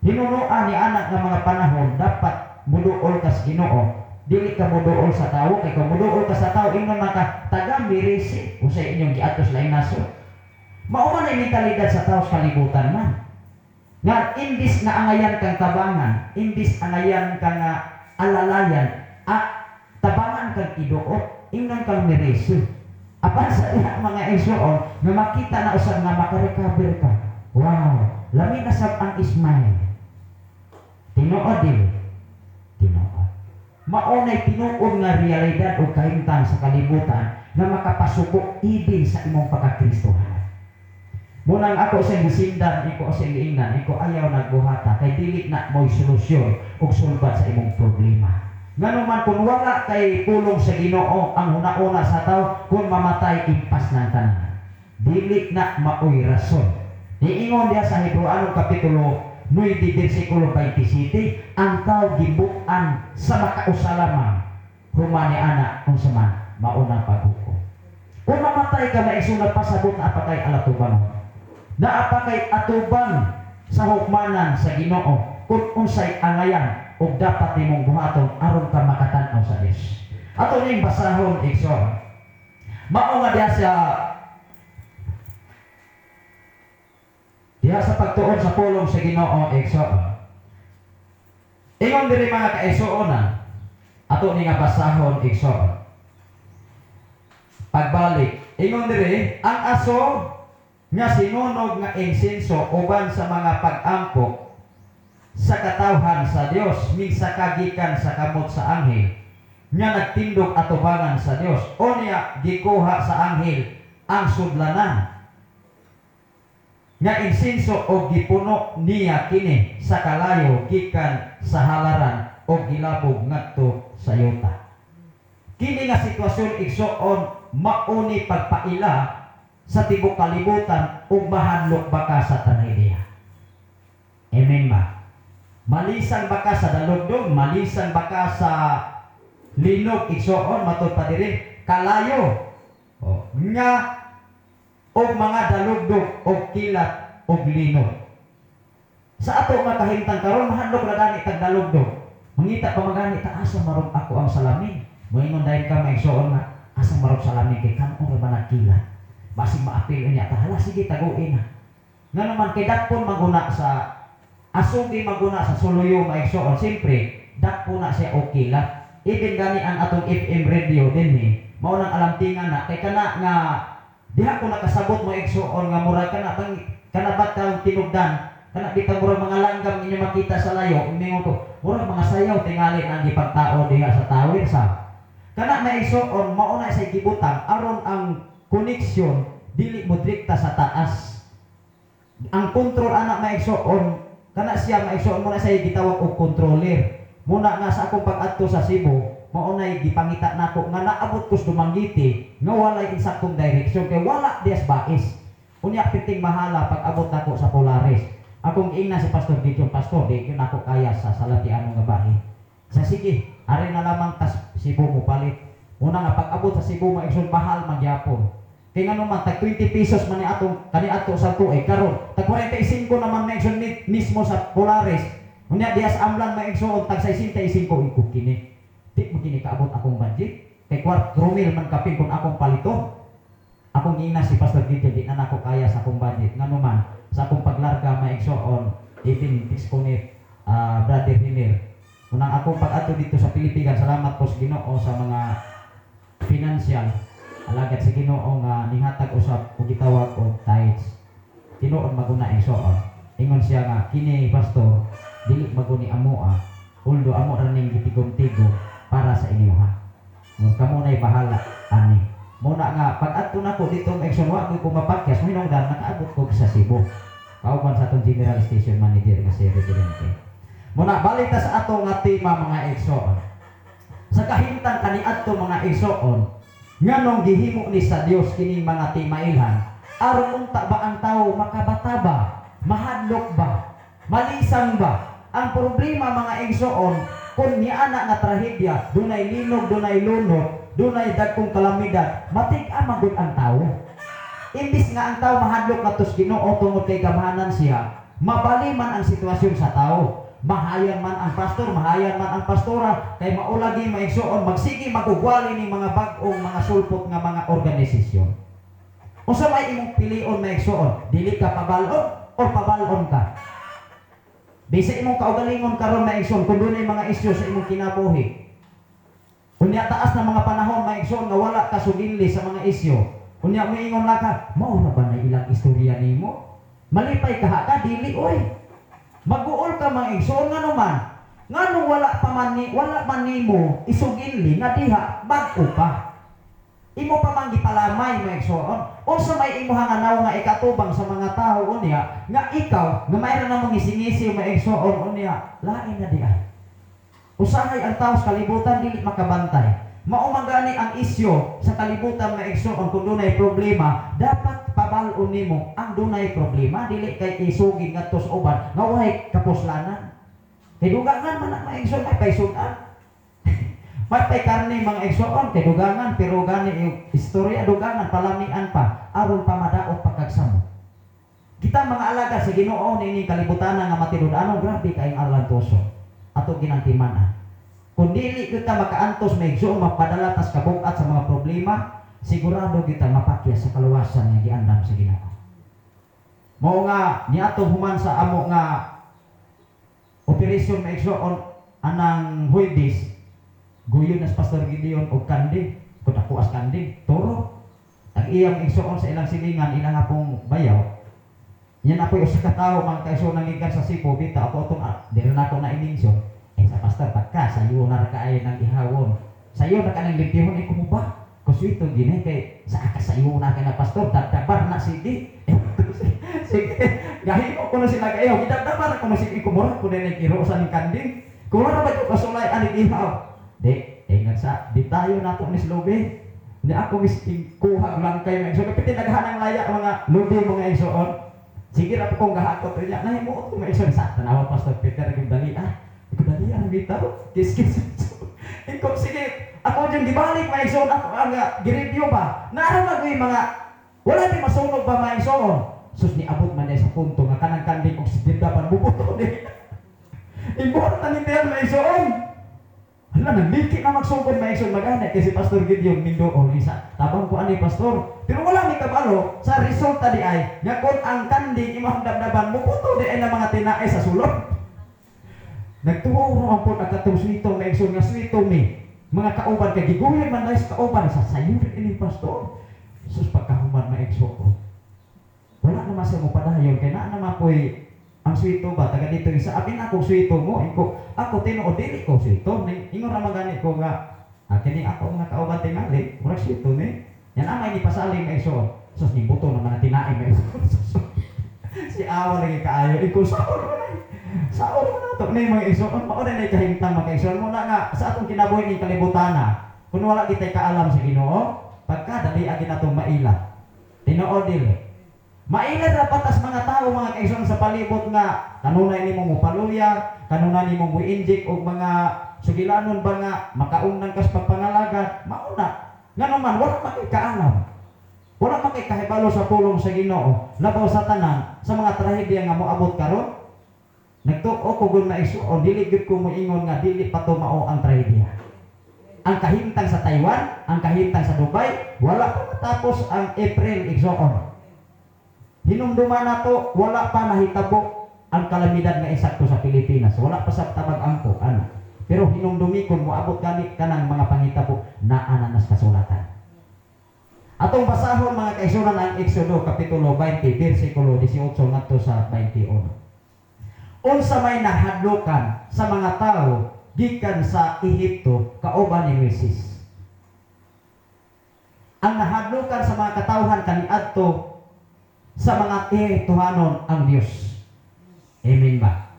Hinunuan ni anak ng mga panahon dapat muduol ka sa Ginoo. Dili ka muduol sa tao kay kung muduol ka sa tao ingon maka taga mirisi usay inyong giatos lain naso. Mao man ay mentalidad sa tao sa kalibutan man. Nga imbis na angayan kang tabangan, imbis angayan kang alalayan, tabangan kang iduot. Ingnan kang mirisi. Apan sa iya mga igsoon na makita na usab nga makarecover ka. Wow, lami na sab ang ismay. Tinuod din. Tinuod. maunay tinuod nga realidad o kahimtang sa kalibutan na makapasuko ibig sa imong pagkakristohanan. Munang ako sa gisindan, iko sa giingnan, iko ayaw nagbuhata kay dili na mo'y solusyon o sulbat sa imong problema. Nganuman kung wala kay pulong sa Ginoo ang una-una sa tao, kung mamatay impas ng tanan. Dili na maoy rason. Iingon diya sa Hebreano kapitulo 9 bersikulo 27, ang tao gibukan sa makausalamang humani ana kung saman maunang paghukom. Kung mamatay ka maisunod pasabot na apakay alatuban na apakay atuban sa hukmanan sa Ginoo kung unsay angayan o dapat nimong buhaton aron ka makatan-aw sa Dios. Ato ning basahon igsoon. Mao nga diha sa pagtuon sa pulong sa Ginoo igsoon. Ingon diri mga kaigsuonan, ato ni nga basahon igsoon. Pagbalik, ingon diri ang aso nga sinunog nga insenso uban sa mga pag-ampok sa katawhan sa Dios minsa kagikan sa kamot sa anghel nga nagtindog atubangan sa Dios o niya gikuha sa anghel ang sudlanan nga insenso o gipuno niya kini sa kalayo gikan sa halaran o gilabog ngadto sa yuta. Kini nga sitwasyon igsoon mauni pagpaila sa tibok kalibutan ug mahadlok baka sa tanay diha. Amen ba? Malisan baka sa dalugdog, malisan baka sa linog igsoon matud pa diri kalayo. Nga og mga dalugdog og kilat og linog. Sa ato nga kahimtang karon mahadlok ra gani tag dalugdog. Mangita pa magani ta asa marog ako ang salamin. Moingon dayon ka maigsoon nga asa marog salamin kay kan-o ra ba nakilat. Basig maapil niya ta hala sige taguin na. Nga naman kay dakpon maguna sa asugi maguna sa suluyo maigsoon, siyempre dakpo na siya o kilat. Even gani ang atong FM radio din mao nang alamtingan na kay kana nga diha ko nakasabot mo igsoon nga murag kana batang tinugdan kana bitaw murag mga langgam inyo makita sa layo ingon ko murag mga sayaw tingali ang gipagtao diha sa tower sa kana na igsoon mao na sa gibutang aron ang koneksyon dili mo direkta sa taas. Ang control anak maigsoon kana siya maigsoon mo na siya gitawag og controller. Muna nga sa akong pag-adto sa Cebu, mao nay gipangita nako nga naabot ko sa Dumanguete nga walay insaktong direksyon kay wala dias bais. Unya piting mahala pag abot nako sa Polaris. Akong giingna si Pastor Dito, Pastor, di ko nako kaya sa salatiano nga bahin. Sa sige, ari na lamang tas Cebu mo palit. Una nga pag abot sa Cebu maigsoon mahal magyapon. Kaya nga naman, tag 20 pesos man kani ato sa tuig karon tag 45 naman maigsoon mismo sa Polaris. Unya dias amlan maigsoon tag 65 ikog kini. Di mo kini kaabot akong budget. Kay 4 man kapin kung akong paliton. Akong ina si Pastor Dito, di na nako kaya sa akong budget. Nga naman, sa akong paglarga maigsoon, even disconnect Brother Hiller. Unang akong pag-ato dito sa Pilipinas, salamat po sa Ginoo sa mga financial alagad sa Ginoo nga nihatag usab o gitawag og tithes. Tinuod maguna igsoon. Ingon siya nga kini pastor dili maguni amoa. Uldo amo ra ning gitigom-tigom para sa inyo ha. Ngun kamo nay bahala ani. Muna nga pag-adto nako dito ang igsoon wa ko mapakyas hinungdan nakaabot ko sa Cebu. Kauban sa atong General Station Manager nga si Presidente. Muna balik ta sa ato nga tema mga igsoon. Sa kahimtang kaniadto mga igsoon nganong gihimo ni sa Dios kining mga timailhan aron unta ba ang tawo makabata ba, mahadlok ba, malisang ba? Ang problema mga igsoon kun niana nga trahedya dunay linog, dunay lunod, dunay dagkong kalamidad, matig-a magud ang tawo. Imbis nga ang tawo mahadlok ngadto sa Ginoo tungod kay gamahanan siya, mabali man ang sitwasyon sa tawo. Mahayan man ang pastor, mahayan man ang pastora, kay maulagi maigsoon magsige magugwali ni mga bag-ong mga sulpot nga mga organisasyon. Unsa may imong pilion maigsoon? Dili ka pabalon o pabalon ka? Bisa imong kaugalingon karon maigsoon kun dunay mga isyu sa imong kinabuhi. Unya taas na mga panahon maigsoon nga wala ka sugili sa mga isyu. Unya moingon la ka, mao na ba na ilang istorya nimo? Malipay ka dili oy. Mag-uol ka mga igsoon nga naman. Nganong wala man nimo isuginli nga diha bag-o pa. Imo pa man gipalamay mga igsoon. Unsa may imo hanganaw nga ikatubang sa mga tao unya nga ikaw nga mayroon namang isingisi mga igsoon unya lain na di ay. Usahay ang tao sa kalibutan dili makabantay. Maumagani ang isyo sa kalibutan nga igsoon kung dunay problema, dapat pabal-on nimo ang dunay problema dili kay isugin ngadto sa uban nga way kapuslanan. Kay dugangan man ang mga igsoon ay paisudan. May pay karne mga igsoon kay dugangan pero gani yung istorya dugangan palamian pa aron pa madaot pagkagsamo. Kita mga alaga sa Ginoo nining kalibutan nga matinud-anon grabe kayong arlantoso. Ato ginantiman. Kung dili kita makaantos may igsoon mapadala tas kabugat sa mga problema, sigurado kita mapakya sa kaluwasan nga giandam sa Ginoo. Mao nga niadtong human sa amo nga operasyon may igsoon anang Huwebes, guyon as Pastor Gideon og kanding, kung ako as kanding, turo. Ang iyang igsoon sa ilang silingan, ilang apong bayaw. Yan ako'y usa ka tawo mga kaigsoon nangikan sa Cebu, bita ako itong, dito na ako na inimsyon. Sa pastor, pagka sayo na kaayo ng ihawon. Sayo na ka ng limpihon, kumuba. Kuswito gini kay sa sayo na ka na pastor, dadabar na sige. Sige, gahimo ko na sila kayo. Dadabar ko na sige, kumura ko na nagkiro sa ning kanding. Kung na ba ito kasulay, aning ihaw. Ingat sa, di tayo na ito ni Slobe. Hindi ako misking kuhag lang kayo. So, kapitin naghanang laya mga lubi mga isoon. Sige na po kong gahakot rin niya. Nahimuot ko mga isoon. Sa tanawa pastor Peter, nagdali Ikadali ang bitaw, kiskis. Ikaw, sige, ako dyan gibalik, mga igsoon, ako ang gireview ba? Naaraw mga, wala di masunog ba mga igsoon? Sus, niabot man sa punto, nga kanang kanding kong sidirdapan, bubuto di. Ibuhat na nindihan mga igsoon. Hala, nagliki na magsugod mga igsoon, mag-anay, kasi Pastor Gideon, Mindoo, isa, tabang ko ani Pastor. Pero wala may kabalo, sa resulta di ay, nga kung ang kanding, imang dabdaban, bubuto di ay na mga tinaay sa sulod. Nagtuuro ang po nagkatong swito na igsoon nga swito mi. Mga kauban kay giguhin man dahil sa kauban sa sayo rin ini pastor. Sus pagkahuman na igsoon. Wala naman siya mo padayon kay na naman po'y ang swito ba taga dito isa apin ako swito mo ako tinuod dili ko swito ingon ra magani ko nga kini ako mga kauban tingali murag swito ni. Yan amay ni pasaling na igsoon. Sus ni buto naman na tinaay na igsoon. Si awa lagi kaayo iko sa oras na ito, may mga igsoon, mauna na ikahintang mga igsoon mo na nga sa atong kinabuhi ng kalibutan na kung wala kita'y kaalam sa Ginoo, pagkadali agin na itong maila. Tinood dili. Maila dapat as mga tao, mga igsoon sa palibot nga, kanunay ni mong paluya, kanunay ni mong injik o mga sugilanon ba nga, makaunang kas pagpangalagan, mauna. Nga naman, wala makikaalam. Wala makikahibalo sa pulong sa Ginoo, labaw sa tanan, sa mga trahedya nga moabot karon. Nagtuo ko gun maigsoon, dili gid ko moingon nga dili pa to mao ang trahedya. Ang kahimtang sa Taiwan, ang kahimtang sa Dubai, wala pa matapos ang April igsoon. Hinumduman na to, wala pa nahitabo ang kalamidad nga eksakto sa Pilipinas. Wala pa sa tabag-ampo, ano. Pero hinumdumikon moabot gani kanang mga panghitabo na ananas kasulatan. Atong basahon mga kaigsunan ang Exodo kapitulo 20 bersikulo 18 ngadto sa 21. Unsa may nahadlokan sa mga tao gikan sa Ehipto kauban ni Moises. Ang nahadlokan sa mga katawhan kaniadto sa mga Ehiptohanon ang Dios. Amen ba?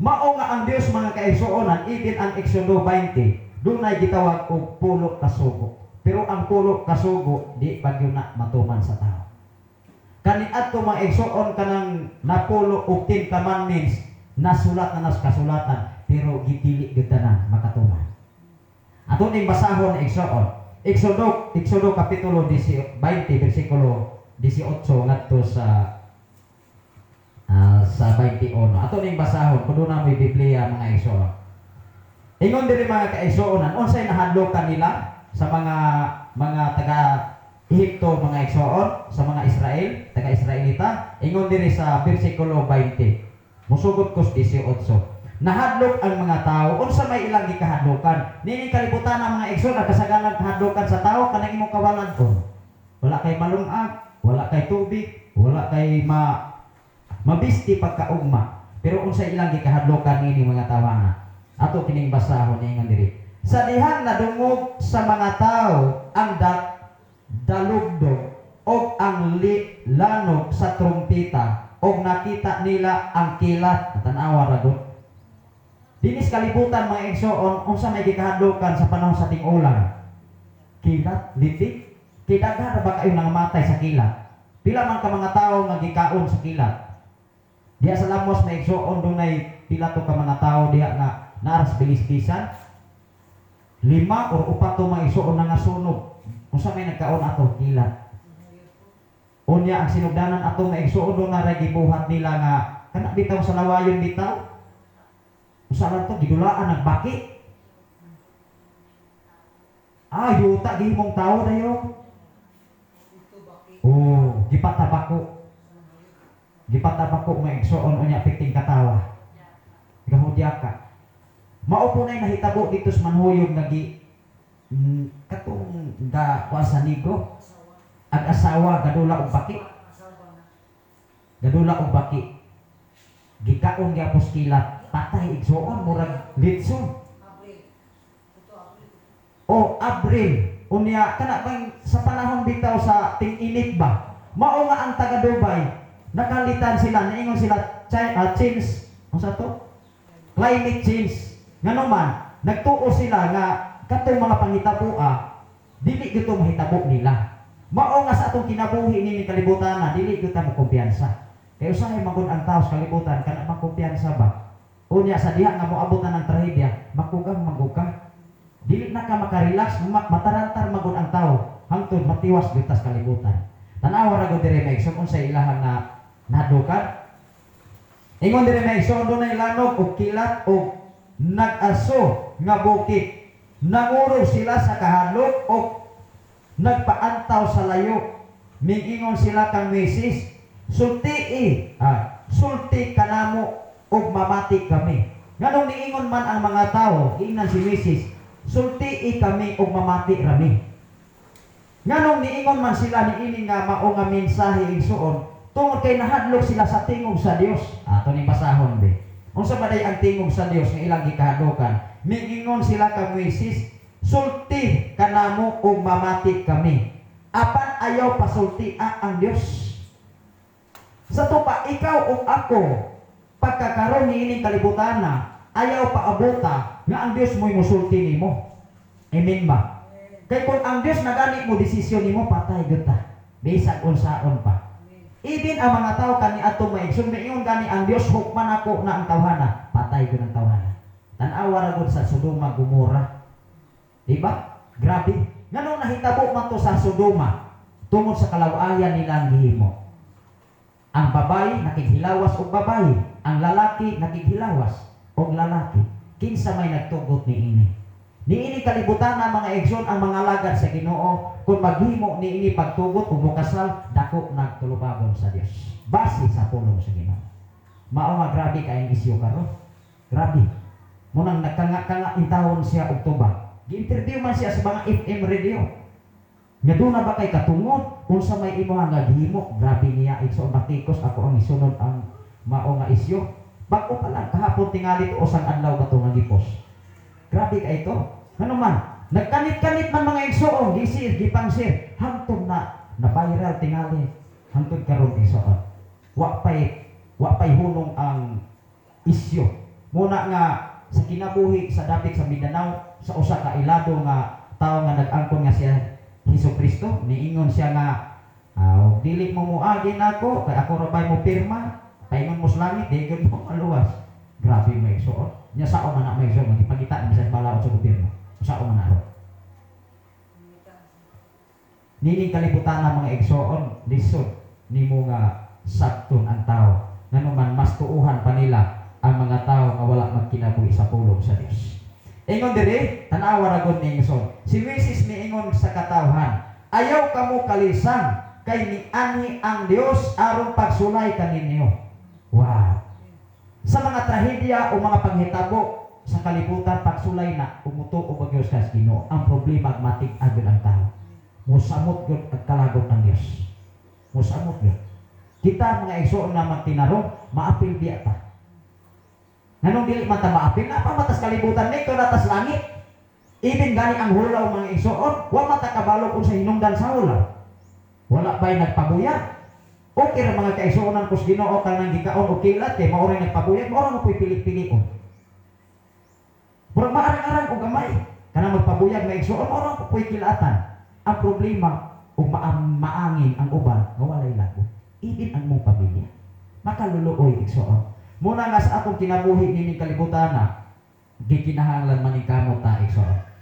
Mao nga ang Dios mga kaigsuonan even ang Exodo 20 dunay gitawag og pulo ka sugo. Pero ang pulo ka sugo di bagyo na matuman sa tao. Kaniadto mga igsoon kanang napulo og 10 commandments nasulat na nas kasulatan pero gidili gyud tanan makatuman. Ato ning basahon igsoon. Exodo kapitulo 20 bersikulo 18 ngadto sa 21. Ato ning basahon kuno na may Biblia mga igsoon. Ingon diri mga kaigsoonan unsay nahadlokan nila sa mga taga Ehipto mga igsoon sa mga Israel, taga-Israelita, ingon diri sa bersikulo 20. Musugot ko 18. Nahadlok ang mga tao, unsa may ilang gikahadlokan. Nini kalibutan ang mga igsoon kasagaran kahadlokan sa tao kanang imong kawalan ko. Wala kay malungag, wala kay tubig, wala kay mabisti pagkaugma. Pero unsa ilang gikahadlokan nini mga tawana? Ato kining basahon ningon diri. Sa dihang nadungog sa mga tao ang dalugdog o ang lanog sa trumpeta o nakita nila ang kilat. Tanawa ra gud. Dinis kalibutan mga igsoon unsa may gikahadlokan sa panahon sa ting-ulan. Kilat, litik. Kidaghan ba kayo nangamatay sa kilat? Pila man ka mga tao nga gikaon sa kilat. Diya sa Lamos may igsoon dunay pila to ka mga tao diya nga naras bilis-bisan. 5 or 4 to mga igsoon nga sunog. Unsa may nagkaon ato kilat. Unya ang sinugdanan ato nga igsoon do na gibuhat nila nga kana bitaw sa lawayon bitaw. Usa lang to gidulaan nagbaki. Yuta gihimong tao dayo. Oh, gipatabako. Gipatabako nga igsoon unya piting katawa. Gahudya ka. Mao po nay nahitabo dito sa manhuyog nga katong kuan sa negro. Ang asawa gadula og baki. Gadula og baki. Gikaon gyapos kilat, patay igsoon murag litson. O Abril, unya kana bang sa panahon bitaw sa ting-init ba? Mao nga ang taga Dubai, nakalitan sila, niingon sila change, unsa to? Climate change. Ngano man, nagtuo sila nga katong mga panghitabo dili gito mahitabo nila. Mao nga sa atong kinabuhi ni kalibutan na dili gyud ta mo kumpiyansa. Kay usahay magud ang tao sa kalibutan kana magkumpiyansa ba? Unya sa diha nga moabot na ng trahedya, makugang magugka. Dili na ka makarelax, matarantar magud ang tao hangtod matiwas gyud ta sa kalibutan. Tanawa ra gyud diri maigsoon unsa ilahang na nadukan. Ingon diri maigsoon dunay lanog og kilat og nag-aso nga bukit. Nangurog sila sa kahadlok og nagpaantaw sa layo. Miingon sila kang Moses, sulti kanamo og mamati kami. Nganong niingon man ang mga tao, ingnan si Moses, sulti kami og mamati rami. Nganong niingon man sila niini nga mao nga mensahe igsoon tungod kay nahadlok sila sa tingog sa Dios. Ato ni basahon be. Unsa ba day ang tingog sa Dios nga ilang gikahadlokan? Miingon sila kang Moses, sulti kanamo og mamati kami. Apan ayaw pasulti ang Dios. Sa tupa ikaw ug ako pagkakaroon ni ining kalibutan na ayaw paabota nga ang Dios mo'y musulti nimo. Amen ba? Kay kung ang Dios nagani mo desisyon nimo patay gyud ta. Bisag unsaon pa. Even ang mga tao kani ato maigsoon miingon gani ang Dios hukman ako na ang tawhana, patay gyud ang tawhana. Tan-awa ra gud sa Sodoma Gomora. Diba? Grabe. Nganong nahitabo man to sa Sodoma tungod sa kalawayan nila ang gihimo. Ang babae nakighilawas og babae, ang lalaki nakighilawas og lalaki. Kinsa may nagtugot niini? Niini kalibutan na mga igsoon ang mga lagad sa Ginoo kung maghimo niini pagtugot ug mukasal dako nagtulubabon sa Dios. Base sa pulong sa Ginoo. Mao nga grabe kay ang isyu karon. Grabe. Munang nagkanga-kanga intawon siya og tubag. Gi-interview man siya sa mga FM radio. Nga doon na ba kay katungod unsa may imo nga gihimo? Grabe niya igsoon batikos ako ang isunod ang mao nga isyu. Bago pa lang kahapon tingali to usang adlaw ba to nga gipos. Grabe kay ito. Ano man, nagkanit-kanit man mga igsoon, gisir, gipangsir, hangtod na viral tingali. Hangtod karon igsoon. Wa pay hunong ang isyu. Muna nga sa kinabuhi sa dapit sa Mindanao sa usa ka ilado nga tawo nga nag-angkon nga siya Hesukristo, niingon siya nga dili mo muagi nako kay ako ra bay mo pirma, paingon mo sa langit di gyud mo maluwas. Grabe mo igsoon. Nya sao man na may igsoon magipagita bisan balaod sa gobyerno. Sao man na. Nining kalibutan na mga igsoon, lisod nimo nga sakton ang tao. Nganuman mas tuuhan pa nila ang mga tao nga wala magkinabuhi sa pulong sa Dios. Ingon diri, tanawa ra gud ning igsoon. Si Moses miingon sa katawhan, ayaw kamo kalisang kay niani ang Dios aron pagsulay kaninyo. Wow. Sa mga trahedya o mga panghitabo sa kalibutan pagsulay na umuto o bagyos sa Ginoo. Ang problema matig agad ang tao. Musamot gyud ang kalagot ng Dios. Musamot gyud. Kita mga igsoon na magtinarong, maapil biya ta. Nganong dili man ta maapil na pa matas kalibutan ni ko natas langit. Even gani ang hulaw mga igsoon, wa mata kabalo kung sa hinungdan sa hulaw. Wala ba'y nagpabuyag? Okay ra mga kaigsuonan kus Ginoo kang nang gikaon o kilat kay mao ray nagpabuyag, mao ra mo puy pilit-pilion. Murag maarang-arang og gamay kana magpabuyag na igsuon, mao ra mo puy kilatan. Ang problema ug maangin ang uban nga walay lago. Even ang mong pamilya. Makaluluoy igsuon. Muna nga sa atong kinabuhi nining kalibutan na gikinahanglan man ni kamo ta igsuon.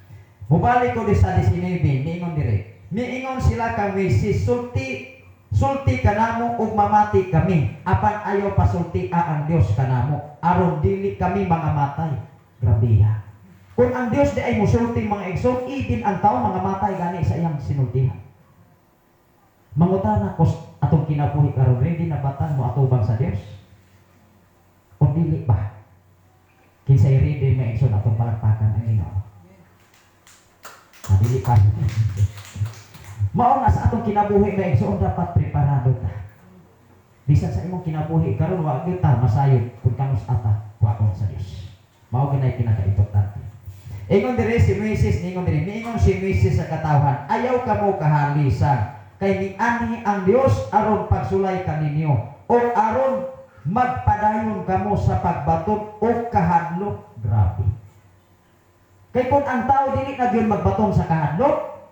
Mubalik ko di sa 19, niingon dire. Niingon sila kami si sulti kanamo ug mamati kami. Apan ayaw pasultia ang Dios kanamo. Aron dili kami mga matay. Grabe ha. Kung ang Dios di ay musulti mga igsoon, even ang tao mga matay gani sa iyang sinultihan. Mangutana ko atong kinabuhi karon ready na batan mo atubang sa Dios? O dili ba? Kinsay ready mga igsoon atong palakpakan ang Ginoo. Dili pa. Mao nga sa atong kinabuhi nga igsoon dapat preparado ta. Bisan sa imong kinabuhi karon wa kita masayod kung kanus ata kuwaon sa Dios. Mao ginay pinaka-importante. Ingon dire si Moises, ningon dire, niingon si Moises sa katawhan, ayaw kamo kahalisan kay niani ang Dios aron pagsulay kaninyo o aron magpadayon kamo sa pagbaton o kahadlok. Grabe. Kay kung ang tao dili na gyud magbaton sa kahadlok,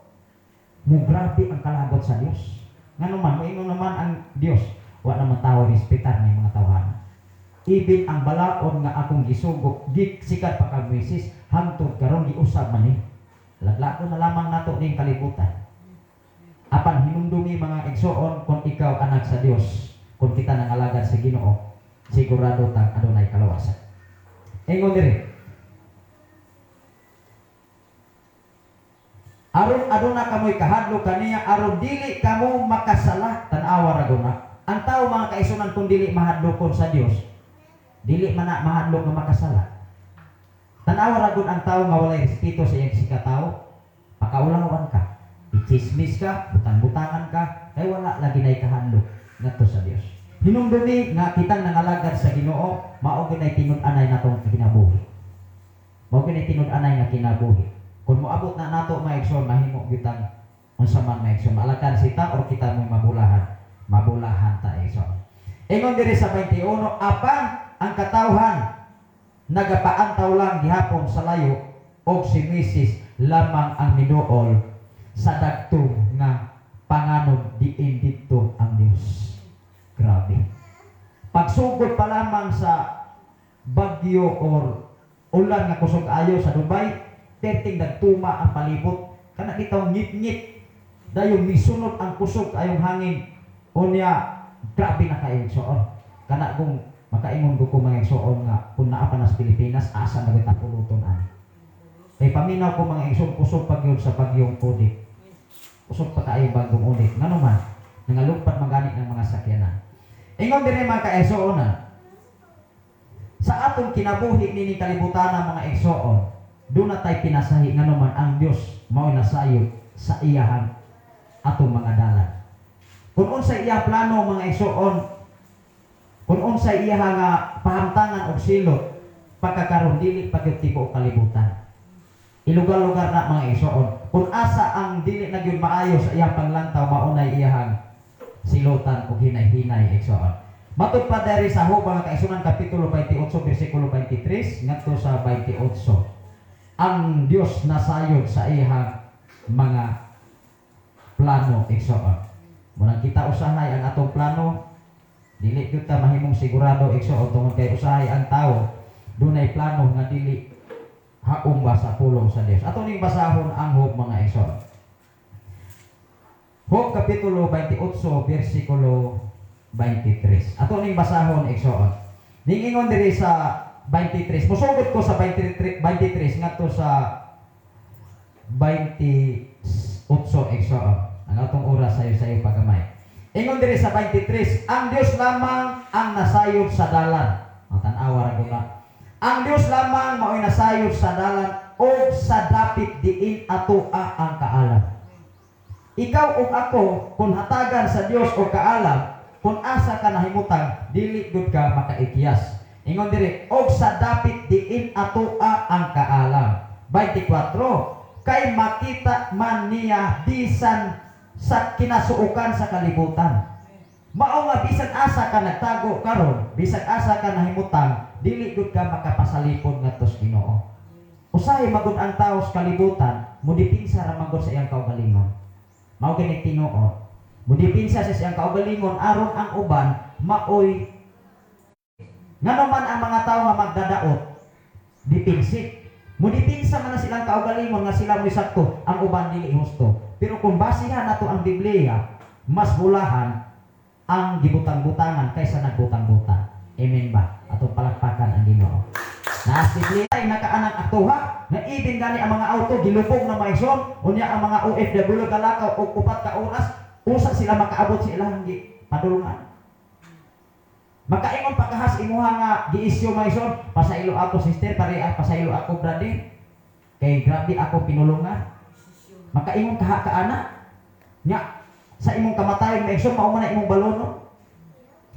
mo grabe ang kalagot sa Dios. Ngano man moingon naman ang Dios, wa naman tao respetar ni mga tawhan. Even ang balaod nga akong gisugok, sikat pa kag Moises, hangtod karon giusab man ni. Laglako na lamang nato ning kalibutan. Apan hinumdumi mga igsoon kung ikaw anak sa Dios, kung kita nangalagad sa Ginoo, sigurado tang adunay kalawasan. Ingon diri. Aron aduna kamoy kahadlok kaniya, aron dili kamo makasala, tan-awa ra guna. Ang tao mga kaisunan kung dili mahadlokon sa Dios, dili man na mahadlok nga makasala. Tan-awa ra gud ang tao nga walay respeto sa iyang sikatawo, pakaulangan ka, ichismis ka, butang-butangan ka, kay wala lagi nay kahadlok ngadto sa Dios. Hinumdumi nga kitang nangalagad sa Ginoo, mao ginay tinud-anay natong kinabuhi. Mao ginay tinud-anay nga kinabuhi. Kung moabot na nato maigsoon, mahimo kitang unsa man maigsoon, malakan sita or kita mo mabulahan ta igsoon. Ingon diri sa 21, apan ang katawhan nagapaantaw lang gihapon sa layo og si Moises lamang ang miduol sa dagtong nga panganod diin didto ang Dios. Grabe. Pagsugod pa lamang sa bagyo or ulan nga kusog ayo sa Dubai, terting nagtuma ang palibot. Kana bitaw ngit-ngit. Dayon misunod ang kusog ayong hangin. Unya grabe na kayo igsoon. Kana kung makaingon ko mga igsoon nga kung naa pa nas Pilipinas asa na bitang puluton ani. Kay paminaw ko mga igsoon kusog pagyud sa bagyong Odette. Kusog pa kaayo bagong Odette. Ngano man nangalugpat magani ng mga sakyanan. Ingon dire mga kaigsoon sa atong kinabuhi nini kalibutan ng mga igsoon, doon na tayo pinasahi nga naman ang Diyos mao nasayo sa iyahan atong mga dalan. Kung unsay iya plano mga igsoon, kung unsay iya nga pahamtangan og silot, pagkakaroon dili pagyud tibuok kalibutan. Ilugar-lugar na mga igsoon. Kung asa ang dili na gyud maayo sa iyang panglantaw, maunay iyang silutan og hinay-hinay igsoon. Matud pa diri sa Hobang mga kaigsunan kapitulo 28 bersikulo 23 ngadto sa 28. Ang Dios nasayod sa iyang mga plano igsoon. Muna kita usahay ang atong plano, dili kita mahimong sigurado igsoon tungod kay usahay ang tao dunay plano nga dili haom ba sa pulong sa Dios. Ato ning basahon ang Hob mga igsoon. Hob kapitulo 28 bersikulo 23. Ato ning basahon igsoon. Ning ingon diri sa 23. Musugod ko sa 23 ngadto sa 28 igsoon. Ang atong oras sayo pagamay. Ingon diri sa 23, ang Dios lamang ang nasayod sa dalan. Ang tan-awa ra guna. Ang Dios lamang mao'y nasayod sa dalan o sa dapit diin atoa ang kaalam. Ikaw ug ako kung hatagan sa Dios o kaalam, kung asa ka nahimutang dili gud ka makaikyas. Ingon diri, og sa dapit diin atoa ang kaalam. 24, kay makita man niya bisan sa kinasuukan sa kalibutan. Mao nga bisan asa ka nagtago karon, bisan asa ka nahimutang, dili gud ka makapasalipod ngadto sa Ginoo. Usahay magud ang tawo sa kalibutan, mudipinsa ra magud sa iyang kaugalingon. Mao gani tinuod. Mudipinsa sa iyang kaugalingon aron ang uban maoy ngano man ang mga tawo nga magdadaot, dipinsik. Mudipinsa man na silang kaugalingon nga sila mo'y sakto, ang uban dili husto. Pero kung basihan nato ang Biblia, mas bulahan ang gibutang-butangan kaysa nagbutang-butang. Amen ba? Atong palakpakan ang Ginoo. Naas Biblia ay nakaanang aktuha na ibin gani ang mga auto gilubog na maison, unya ang mga OFW galakaw og 4 ka oras, usa sila makaabot sa ilang padulungan. Makaingon pagkahas imuha nga giisyo maison, pasaylo ako sister, pareha pasaylo ako brother. Kay grabe ako pinulungan. Makaingon kaha ka ana. Nya sa imong kamatayon maison mao man imong balono.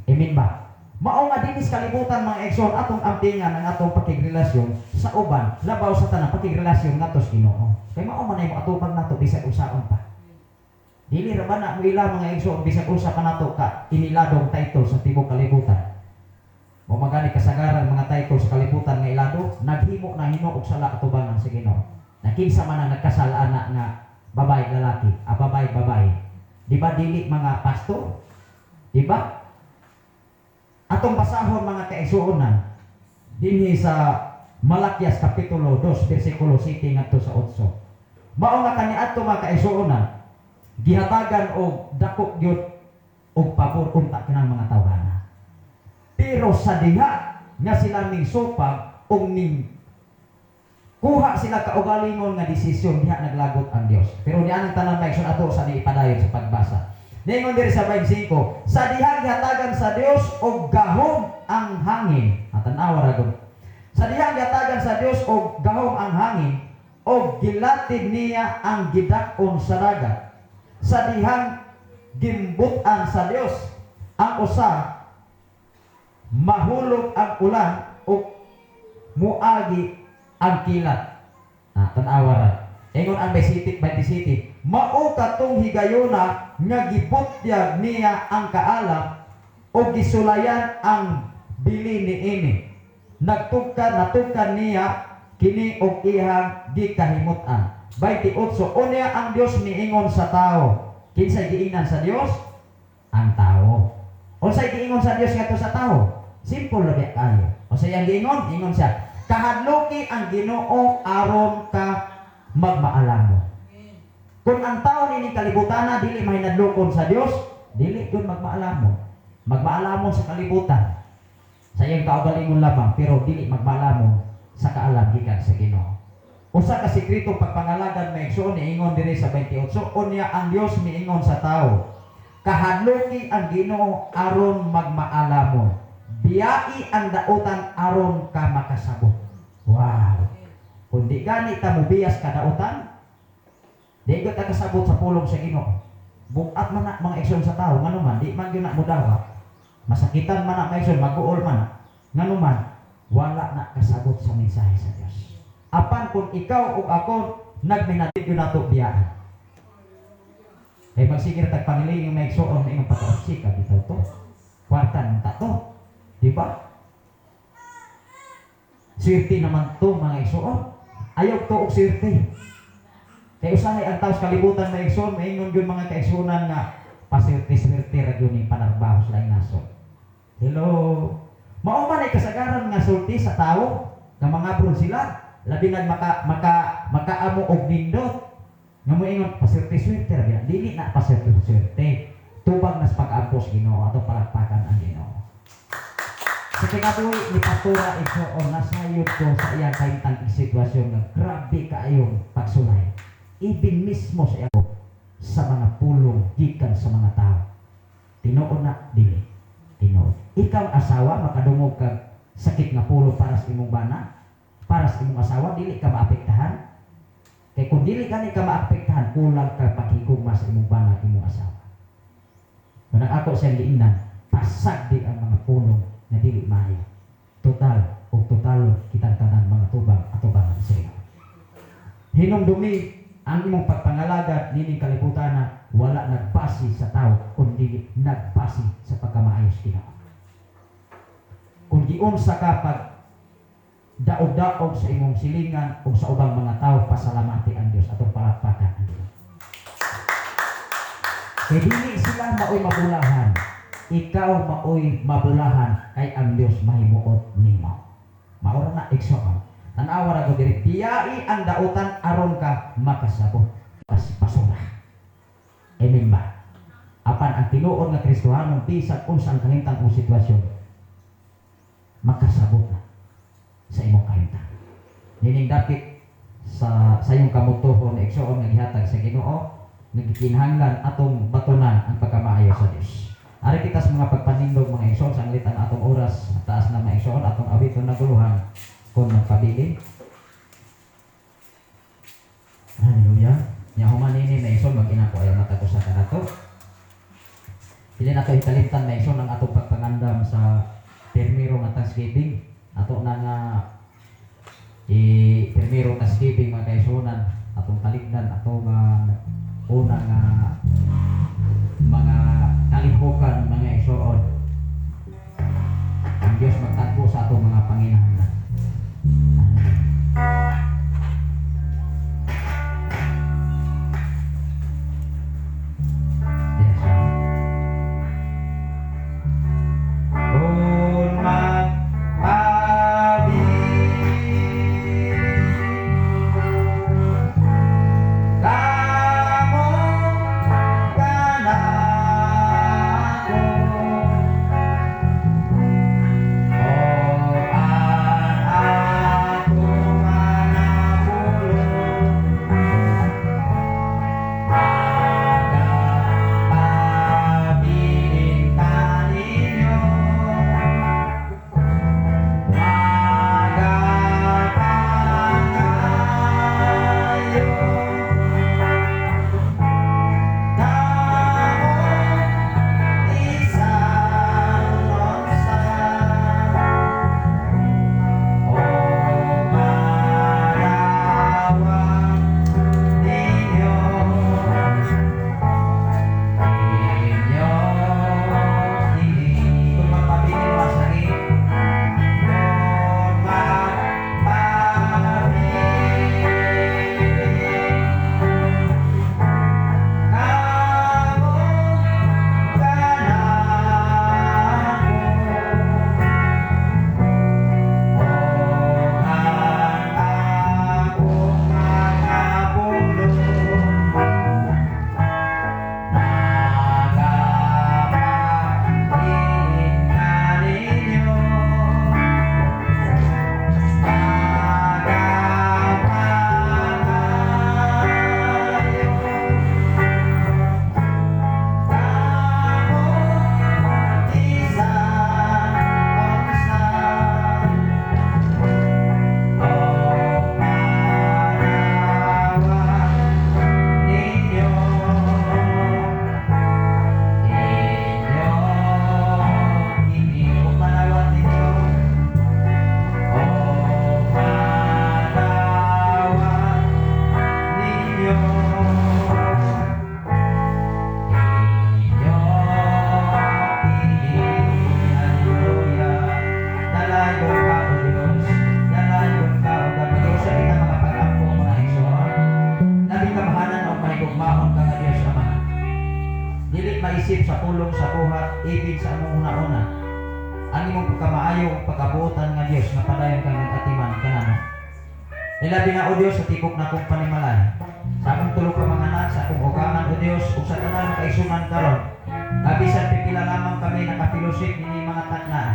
Amen ba? Mao nga dinis kalibutan mga ekson atong ampingan ang atong pakigrelasyon sa uban, labaw sa tanang pakigrelasyon ngadto sa Ginoo. Kay mao man imong atubang nato bisag usaon pa. Dili ra ba na mo ila mga ekson bisag usa pa nato ka iniladong title sa tibuok kalibutan. Mo magani kasagaran mga title sa kalibutan nga ilado, naghimo na hino og sala atubangan sa Ginoo. Nakinsa man ang nagkasala nga babay lalaki, babay babae. Di ba dili mga pastor? Di ba? Atong basahon mga kaigsuonan dinhi sa Malakias kapitulo 2 bersikulo 7 ngadto sa 8. Mao nga kaniadto mga kaigsuonan gihatagan og dako gyud og pabor unta kanang mga tawhana. Pero sa diha nga sila ning supag og ning kuha sila kaugalingon nga desisyon diha naglagot ang Dios. Pero diyan ang tanan maigsoon ato sa ipadayon sa pagbasa. Ningon diri sa 25, sa diha gihatagan sa Dios og gahom ang hangin. Tan-awa ra gud. Sa diha gihatagan sa Dios og gahom ang hangin og gilatid niya ang gidak-on sa dagat. Sa dihang gimbutan sa Dios ang usa mahulog ang ulan o muagi ang kilat. Tan-awa ra. Ingon ang 27, mao katong higayuna nga gibutyag niya ang kaalam o gisulayan ang bili niini. Natugkan niya kini og iyang gikahimutan. 28, unya ang Dios miingon sa tao. Kinsay giingnan sa Dios? Ang tao. Unsay giingon sa Dios ngadto sa tao? Simple ra kayo. Unsay ang giingon? Ingon siya, kahadloki ang Ginoo aron ka magmaalamo. Kung ang tao nini kalibutan dili mahinadlokon sa Dios, dili gud magmaalamo. Magmaalamo sa kalibutan. Sa iyang kaugalingon lamang, pero dili magmaalamo sa kaalam gikan sa Ginoo. Usa ka sekretong pagpangalagan maigsoon niingon diri sa 28, unya ang Dios miingon sa tao, kahadloki ang Ginoo aron magmaalamo. Biyai ang dautan aron ka makasabot. Wow. Kung di gani ta mo biyas ka dautan, di ka kasabot sa pulong sa Ginoo. Bukat man na mga igsoon sa tao, ngano man di man gyud na mo dawa. Masakitan man na maigsoon, mag-uol man. Ngano man wala na kasabot sa mensahe sa Dios. Apan kung ikaw o ako nagminatig yun nato biyaan. Kaya magsigir tagpangiling yung maigsoon na yung pagkausika dito to. Kwartan ng tato. Diba? Swerte naman to mga igsoon. Ayaw to og swerte. Kaya usahay ang taos kalibutan na igsoon, maingon yun mga kaigsunan nga paswerte-swerte ra yun yung panarbaho sa inaso. Hello? Mauman ay kasagaran nga sulti sa tao nga mga bron sila. Labi nag makaamo og nindot. Nga mo ingon paswerte-swerte ra gyud. Dili na paswerte-swerte. Tubag nas pag-ampos Ginoo ato palakpakan ang Ginoo. Sa kinabuhi ni Pastora igsoon nasayod ko sa iyang kahintang sitwasyon nga grabe kaayong pagsulay. Ibin mismo sa ako sa mga pulong gikan sa mga tao. Tinuod na dili. Tinuod. Ikaw asawa makadungog kag sakit nga pulong para sa imong bana. Para sa imong asawa, dili ka maapektahan. Kaya kung dili ka maapektahan, kulang ka paghigugma sa imong bana imong asawa. Kung ako siyang giingnan, pasag di ang mga pulong na dili maayo. total o total kitang tanan mga tubang atubangan sa iyo. Hinumdumi ang imong pagpangalagad nining kalibutan na wala nagpasi sa tao kundi nagpasi sa pagkamaayos Ginoo. Kung giunsa ka pag daog-daog sa imong silingan o sa ubang mga tao, pasalamati ang Dios atong palakpakan ang Dios. Kaya dili sila maoy mabulahan, ikaw maoy mabulahan kay ang Dios mahimuot nimo. Maura na eksoon. Tanawa ra ko diri, tiyai ang dautan aron ka makasabot pasura. Amen ba? Apan ang tinuod nga Kristohanon bisag unsa ang kahimtang kong sitwasyon, makasabot na sa imong kahimtang. Nining dapit sa iyong kamutuhon na eksoon nga gihatag sa Ginoo, nagkinahanglan atong batunan ang pagkamaayo sa Dios. Ari kita sa mga pagpanindog mga eksoon sa anglitan atong oras, taas na mga eksoon atong awiton na guluhan kung magpabili. Hallelujah. Nya human ini may eksoon mag-inako ayaw matagusa ka nato. Dili nato hitalimtan may eksoon ang atong pagpangandam sa permiro nga Thanksgiving. Ato na nga permiro Thanksgiving mga kaigsuonan, atong taligdan atong una nga mga kalihukan mga igsuon. Ang Dios magtagpo sa atong mga panginahanglan. maisip sa pulong sa buhat, ibig sa among una-una. Ang imong pagkamaayo, pagkabuotan nga Dios nga padayon kang nag-atiman kanamo. Ilabi na o Dios sa tibok na kong panimalay. Sa akong tulog ka mga anak, sa akong ugangan o Dios, ug sa tanan kaisunan karon. Abisan pipila lamang kami nakapilusik ni mga taknaan.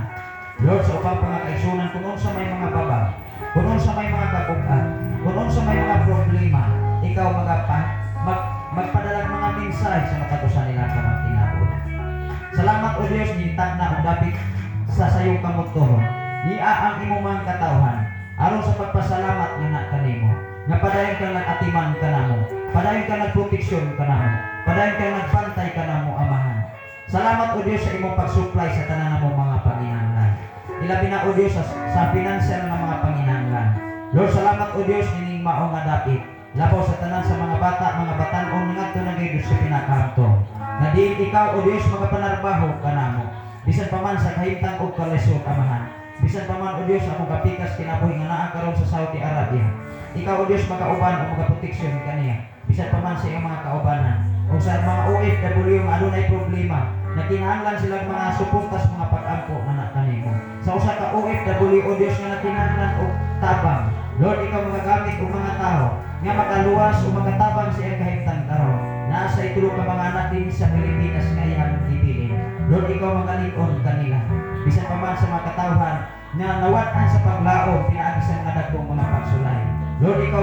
Lord, sa upang mga kaisunan, kung sa may mga babag, kung sa may mga kabukan, kung sa may mga problema, ikaw magpadalag mga mensahe sa matagusan nila sa mga tinapod. Salamat o Diyos, nintag na o dapit sa sayong kamutuhon. Nia ang imong mga katawhan, aron sa pagpasalamat nga na kanimo. Nga padayon kang nag-atiman kanamo, padayon kang nagproteksyon kanamo, padayon kang nagbantay kanamo, Amahan. Salamat o Diyos sa imong pagsuplay sa tanan namong mga panginahanglan. Ilabi na, O Diyos, sa financial na mga panginahanglan. Lord, salamat, O Diyos, nining mao nga dapit. Labaw sa tanan sa mga bata, mga batan-on nga ito nagay sa pinakahamtong. Nga di ikaw, O Diyos, mga panarbaho ka namo. Bisan pa man sa kahimtang o kalisod, Amahan. Bisan pa man, O Diyos, ako kapikas kinabuhi nga naa karon sa Saudi Arabia. Ikaw, O Diyos, magauban o magaproteksyon kaniya. Bisan pa man sa iyong mga kaubanan. O sa mga OFW nga adunay problema, na kinahanglan silang mga suportas mga pag-ampo nga kanimo. Sa usa ka OFW, O Diyos, nga nakinahanglan og tabang. Lord, ikaw magagamit og mga tao nga makaluwas o magatabang sa iyang kahimtang karon. Nasa itulo ka mga anak din sa Pilipinas nga iyang ibilin. Lord, ikaw magaling-on kanila. Bisan pa man sa mga katawhan na nawat-an sa paglaom pinaagisan nga dagkong mga pagsulay. Lord, ikaw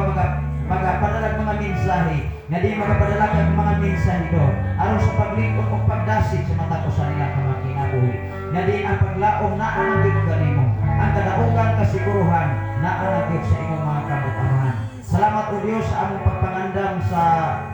magapadalag mga mensahe nga di magapadala kang mga mensahe do aron sa paglingkod o pagdasig sa mata ko sa nila mga kinabuhi. Nga di ang paglaom na anagig kanimo. Ang kadaugan kasiguruhan na anagig sa imong mga kabutahan. Salamat, O Diyos, sa among pagpangandam sa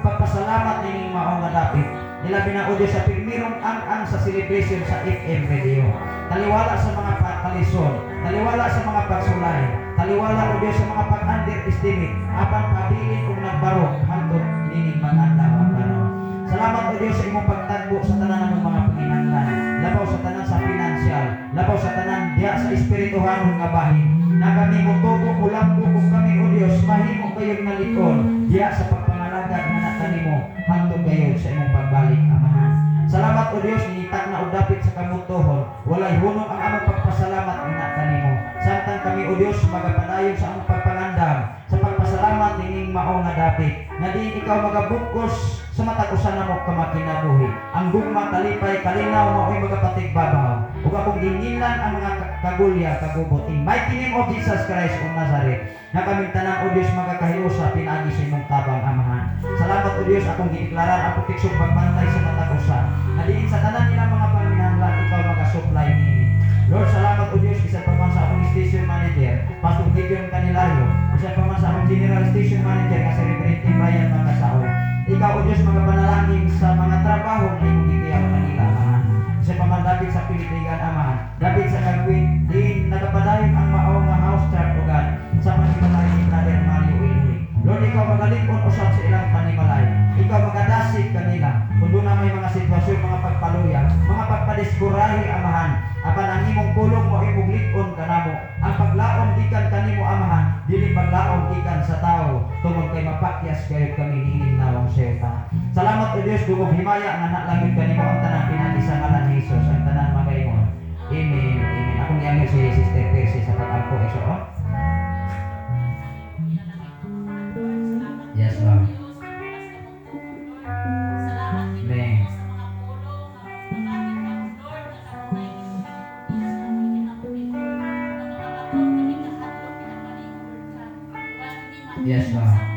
pagpasalamat nining mao nga dapit. Nilabi na, O Diyos, sa pirmirong ang sa celebration sa FM radio. Taliwala sa mga kalisod, taliwala sa mga pagsulay, taliwala, O Diyos, sa mga pag-underestimate, apan pabilin kung nagbarok hangtod nining mga tawa karon. Salamat, O Diyos, sa imong pagtagbo sa tanan ng mga panginahanglan, labaw sa tanan sa financial, labaw sa tanan diya sa espirituhanon nga bahin. Na kami mutubo ulambo kung kami, O Diyos, mahimo kayong nalikon diya sa pagpangalagad nga nakanimo hangtod kayo sa imong pagbalik, Amahan. Salamat, O Diyos, ninitag na udapit sa kamutohon, walay hunong ang among pagpasalamat nga kanimo. Samtang kami, O Diyos, magapadayon sa among pagpangandam sa pagpasalamat nining mao nga dapit. Nga di ikaw magabukos sa matakusan na mo kamakinabuhi. Ang gugma, kalipay, kalinaw, mao'y magapatigbabaw. Ug akong gingilan ang mga kagulya, kagubot. In mighty name of Jesus Christ of Nazareth, na kaming tanan, O Diyos, magakahiusa, pinagi sa imong tabang, Amahan. Salamat, O Diyos, akong giiklaran ang proteksyon pagbantay sa matakusan. Na diin sa tanan nila mga panginahanglan, ikaw magasupply nini. Lord, salamat, O Diyos, isa pa man sa akong station manager, Pastor Gideon Canilario, isa pa man sa akong general station manager, nga si Reverend Timbayan Makasaon. Ikaw, O Diyos, mga panalangin sa mga trabaho na imong gitiyak kanila, Amahan. Isa pa man dapit sa Pilipigan, Amahan. Dapit sa Kagwin, din nagapadayon ang maong nga house chart o gan sa panimalay ni Brother Mario Ilri. Lord, ikaw magaling-on usap sa ilang panimalay. Ikaw magadasig kanila. Kung doon na may mga sitwasyon, mga pagpaluya, mga pagpadisburahi, Amahan. Apan ang imong pulong mo imong lik-on kanamo. Ang paglaom gikan kanimo, Amahan, dili paglaom gikan sa tao. Tungod kay mapakyas kayo kami nining nawang seta. Salamat, O Diyos, dugog himaya nga nalangit kanimo ang tanan pinagi sa ngalan ni Jesus, ang tanan magayon. Amen. Amen. Ako niya si Sister Percy sa pag-ampo iso. Yes, Lord. Amen. Yes, Lord.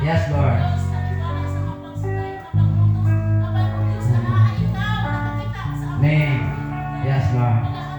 Yes, Lord. Amen. Yes, Lord.